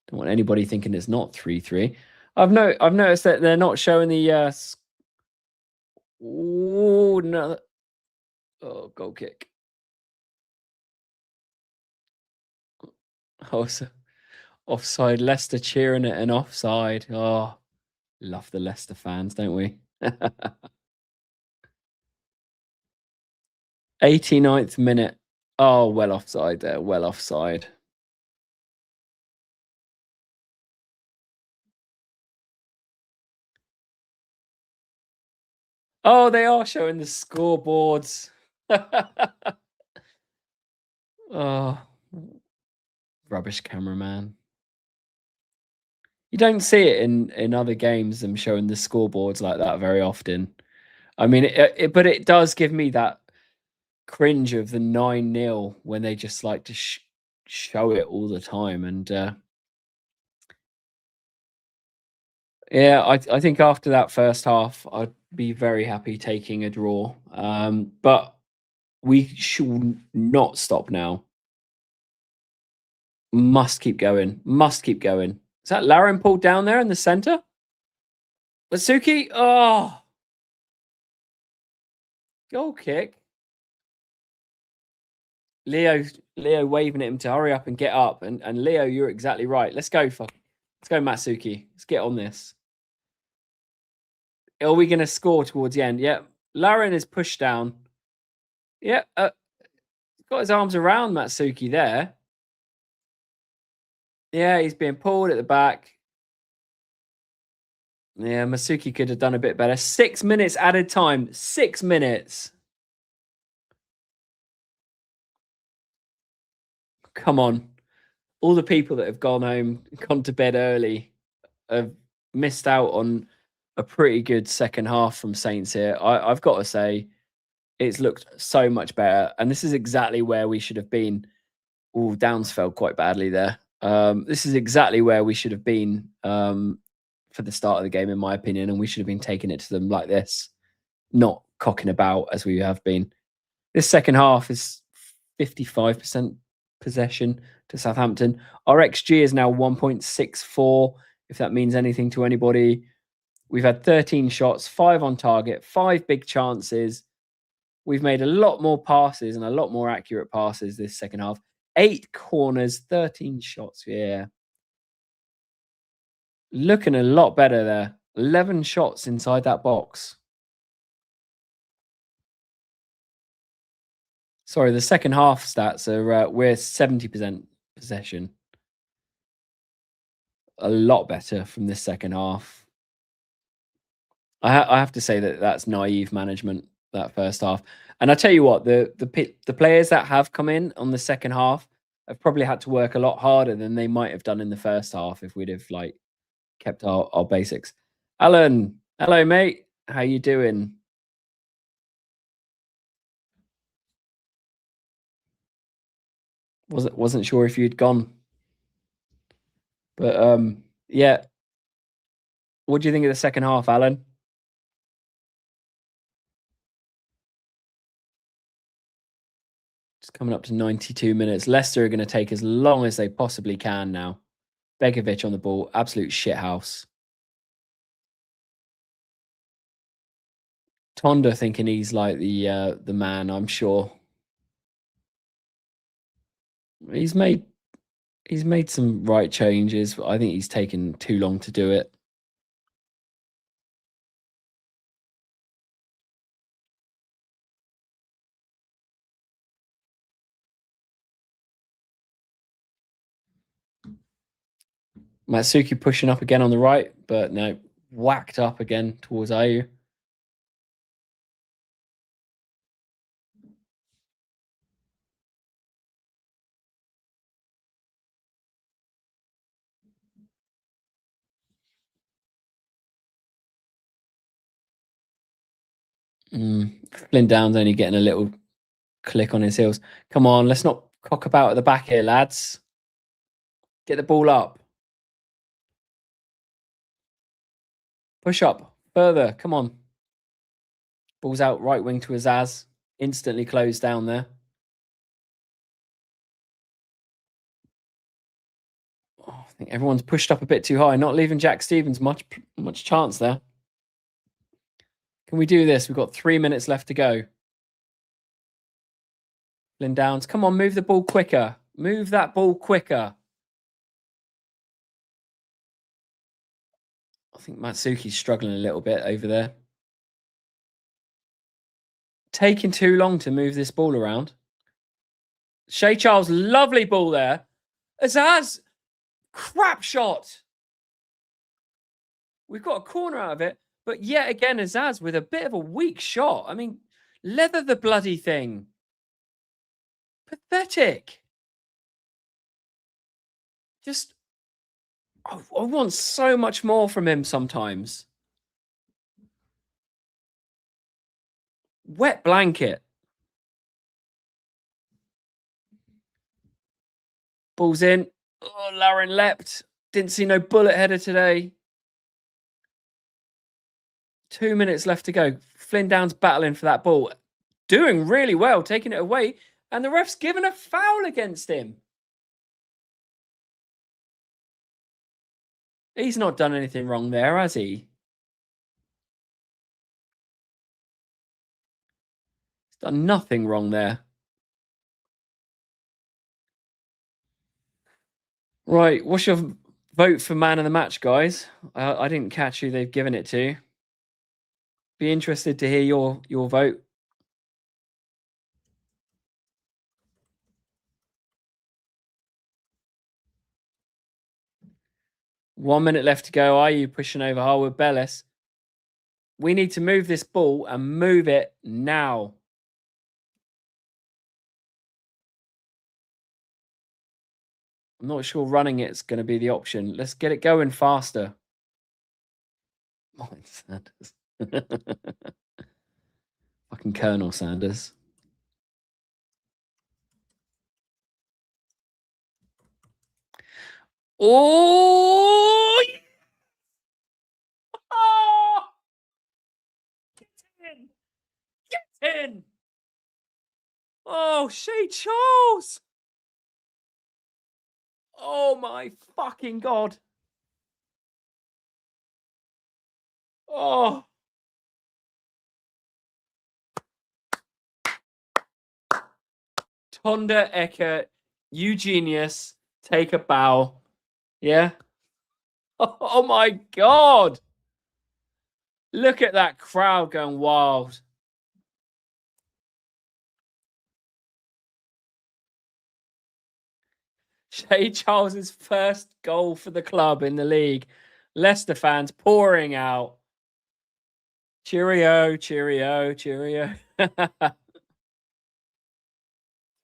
Don't want anybody thinking it's not 3-3. I've noticed that they're not showing the oh no. Oh, goal kick. Oh, so offside. Leicester cheering it and offside. Oh, love the Leicester fans, don't we? 89th minute. Oh, well offside there. Well offside. Oh, they are showing the scoreboards. Oh, rubbish cameraman. You don't see it in other games, them showing the scoreboards like that very often. I mean, but it does give me that cringe of the 9-0 when they just like to show it all the time. And yeah, I think after that first half, I'd be very happy taking a draw. But We should not stop now. Must keep going. Must keep going. Is that Laren pulled down there in the center? Masuki? Oh, goal kick. Leo, Leo waving at him to hurry up and get up. And Leo, you're exactly right. Let's go, let's go, Matsuki. Let's get on this. Are we going to score towards the end? Yeah. Laren is pushed down. Yeah. Got his arms around Matsuki there. Yeah, he's being pulled at the back. Yeah, Masuki could have done a bit better. 6 minutes added time. 6 minutes. Come on. All the people that have gone home, gone to bed early, have missed out on a pretty good second half from Saints here. I've got to say, it's looked so much better. And this is exactly where we should have been. Oh, Downs fell quite badly there. This is exactly where we should have been for the start of the game, in my opinion. And we should have been taking it to them like this, not cocking about as we have been. This second half is 55% possession to Southampton. Our XG is now 1.64, if that means anything to anybody. We've had 13 shots, 5 on target, 5 big chances. We've made a lot more passes and a lot more accurate passes this second half. 8 corners, 13 shots. Yeah. Looking a lot better there. 11 shots inside that box. Sorry, the second half stats are we're 70% possession. A lot better from this second half. I have to say that that's naive management, that first half. And I tell you what, the players that have come in on the second half have probably had to work a lot harder than they might have done in the first half if we'd have like kept our basics. Alan, hello mate, how you doing? Wasn't sure if you'd gone, but yeah. What do you think of the second half, Alan? It's coming up to 92 minutes. Leicester are going to take as long as they possibly can now. Begovic on the ball, absolute shithouse. Tonda thinking he's like the man, I'm sure. He's made some right changes, but I think he's taken too long to do it. Matsuki pushing up again on the right, but no, whacked up again towards Ayu. Flynn Down's only getting a little click on his heels. Come on, let's not cock about at the back here, lads. Get the ball up. Push up further. Come on. Ball's out right wing to Azaz. Instantly closed down there. Oh, I think everyone's pushed up a bit too high. Not leaving Jack Stevens much chance there. Can we do this? We've got 3 minutes left to go. Flynn Downs. Come on, move the ball quicker. Move that ball quicker. I think Matsuki's struggling a little bit over there. Taking too long to move this ball around. Shea Charles, lovely ball there. Azaz, crap shot. We've got a corner out of it, but yet again, Azaz with a bit of a weak shot. I mean, leather the bloody thing. Pathetic. Just, I want so much more from him sometimes. Wet blanket. Ball's in. Oh, Laren leapt. Didn't see no bullet header today. 2 minutes left to go. Flynn Downs battling for that ball. doing really well, taking it away, and the ref's given a foul against him. He's not done anything wrong there, has he? He's done nothing wrong there. Right, what's your vote for man of the match, guys? I didn't catch who they've given it to. Be interested to hear your vote. One minute left to go. Are you pushing over Harwood Bellis? We need to move this ball and move it now. I'm not sure running it's going to be the option. Let's get it going faster. Martin Sanders. Fucking Colonel Sanders. Oh! Oh! Get in! Get in! Oh, Shay Charles! Oh my fucking God. Oh. Tonda Eckert, you genius. Take a bow. Yeah. Oh my God. Look at that crowd going wild. Shay Charles's first goal for the club in the league. Leicester fans pouring out. Cheerio, cheerio, cheerio.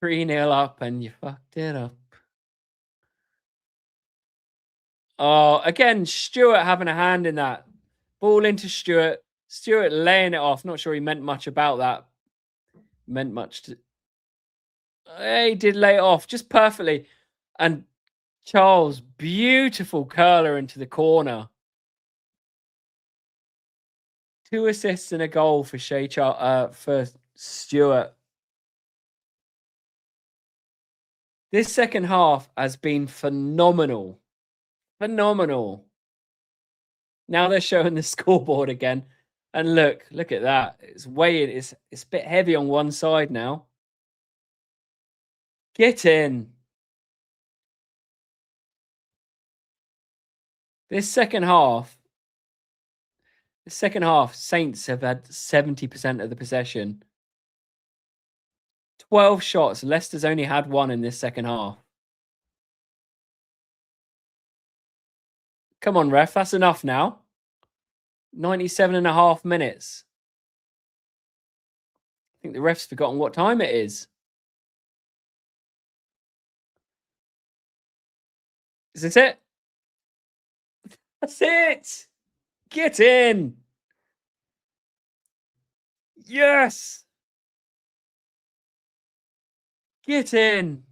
3-0 up and you fucked it up. Oh, again, Stewart having a hand in that. Ball into Stewart. Stewart laying it off. Not sure he meant much about that. Meant much to... He did lay it off just perfectly. And Charles, beautiful curler into the corner. 2 assists and a goal for for Stewart. This second half has been phenomenal. Phenomenal. Now they're showing the scoreboard again. And look at that. It's weighing, it's a bit heavy on one side now. Get in. This second half, Saints have had 70% of the possession. 12 shots. Leicester's only had 1 in this second half. Come on, ref. That's enough now. 97.5 minutes. I think the ref's forgotten what time it is. Is this it? That's it. Get in. Yes. Get in.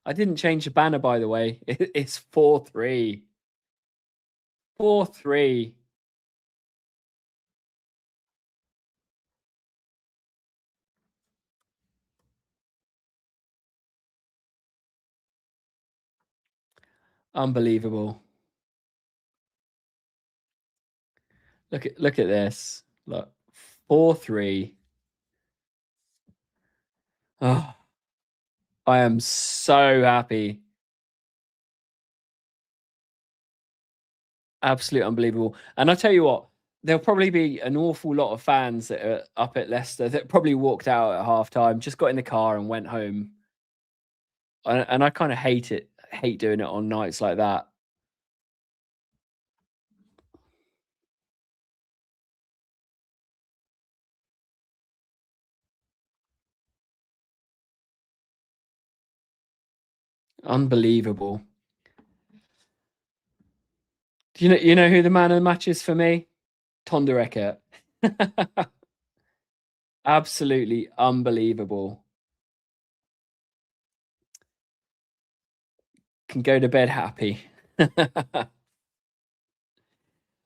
I didn't change the banner, by the way. It's 4-3. 4-3. Unbelievable. Look at this. Look, 4-3. Oh, I am so happy. Absolute unbelievable. And I tell you what, there'll probably be an awful lot of fans that are up at Leicester that probably walked out at halftime, just got in the car and went home. And I kind of hate doing it on nights like that. Unbelievable. Do you know who the man of the match is for me? Tonda Eckert. Absolutely unbelievable. Can go to bed happy.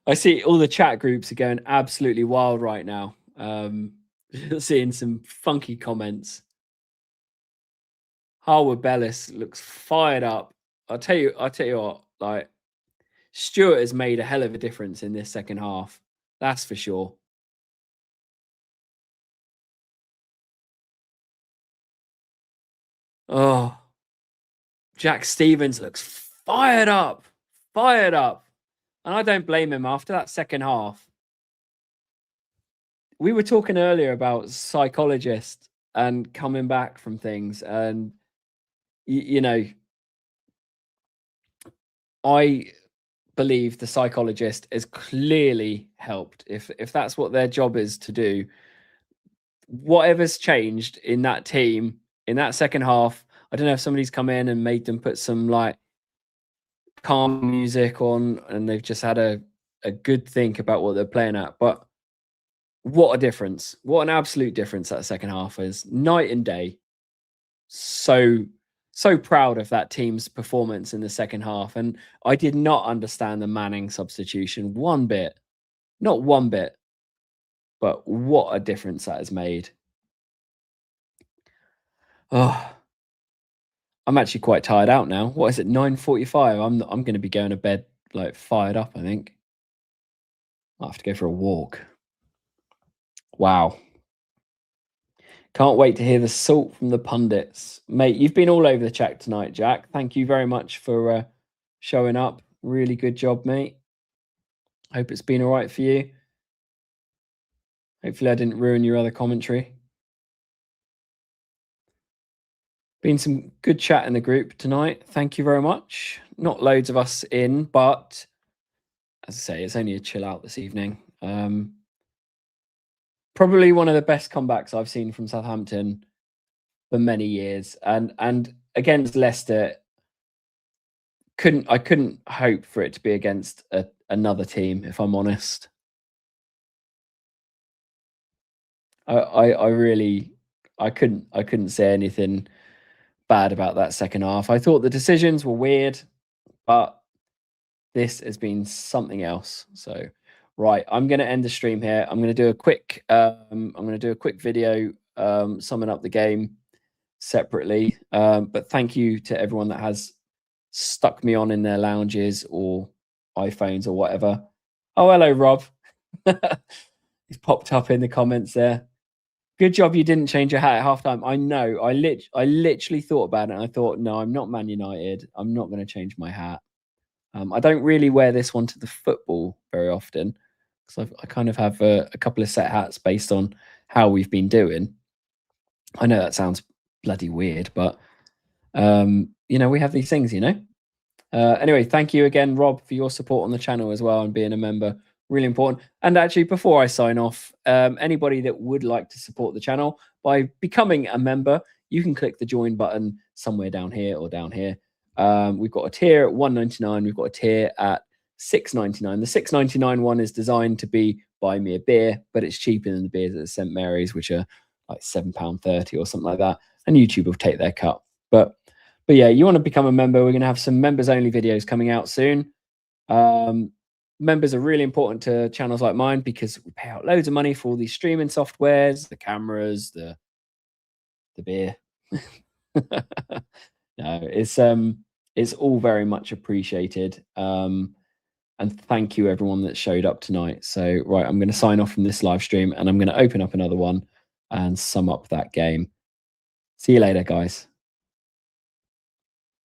I see all the chat groups are going absolutely wild right now. Um, seeing some funky comments. Harwood Bellis looks fired up. I'll tell you what, like Stewart has made a hell of a difference in this second half. That's for sure. Oh, Jack Stevens looks fired up, fired up. And I don't blame him after that second half. We were talking earlier about psychologists and coming back from things. And, you know, I believe the psychologist has clearly helped. If that's what their job is to do, whatever's changed in that team in that second half, I don't know if somebody's come in and made them put some like calm music on and they've just had a good think about what they're playing at. But what a difference. What an absolute difference that second half is. Night and day. So proud of that team's performance in the second half. And I did not understand the Manning substitution one bit. Not one bit. But what a difference that has made. Oh, I'm actually quite tired out now. What is it? 9:45. I'm going to be going to bed like fired up, I think. I'll have to go for a walk. Wow. Can't wait to hear the salt from the pundits. Mate, you've been all over the chat tonight, Jack. Thank you very much for showing up. Really good job, mate. Hope it's been all right for you. Hopefully I didn't ruin your other commentary. Been some good chat in the group tonight. Thank you very much. Not loads of us in, but as I say, it's only a chill out this evening. Probably one of the best comebacks I've seen from Southampton for many years. And against Leicester, I couldn't hope for it to be against another team, if I'm honest. I really I couldn't say anything bad about that second half. I thought the decisions were weird, but this has been something else. So, right, I'm going to end the stream here. I'm going to do a quick video summing up the game separately. But thank you to everyone that has stuck me on in their lounges or iPhones or whatever. Oh, hello, Rob. He's popped up in the comments there. Good job you didn't change your hat at halftime. I know. I literally thought about it and I thought, no, I'm not Man United. I'm not going to change my hat. I don't really wear this one to the football very often because I kind of have a couple of set hats based on how we've been doing. I know that sounds bloody weird, but we have these things, Anyway, thank you again, Rob, for your support on the channel as well and being a member. Really important. And actually, before I sign off, anybody that would like to support the channel by becoming a member, you can click the join button somewhere down here or down here. We've got a tier at £1.99. We've got a tier at £6.99. The £6.99 one is designed to be buy me a beer, but it's cheaper than the beers at St Mary's, which are like £7.30 or something like that. And YouTube will take their cut. But yeah, you want to become a member. We're going to have some members only videos coming out soon. Members are really important to channels like mine because we pay out loads of money for all these streaming softwares, the cameras, the beer. No, it's all very much appreciated. And thank you everyone that showed up tonight. So right, I'm going to sign off from this live stream and I'm going to open up another one and sum up that game. See you later, guys.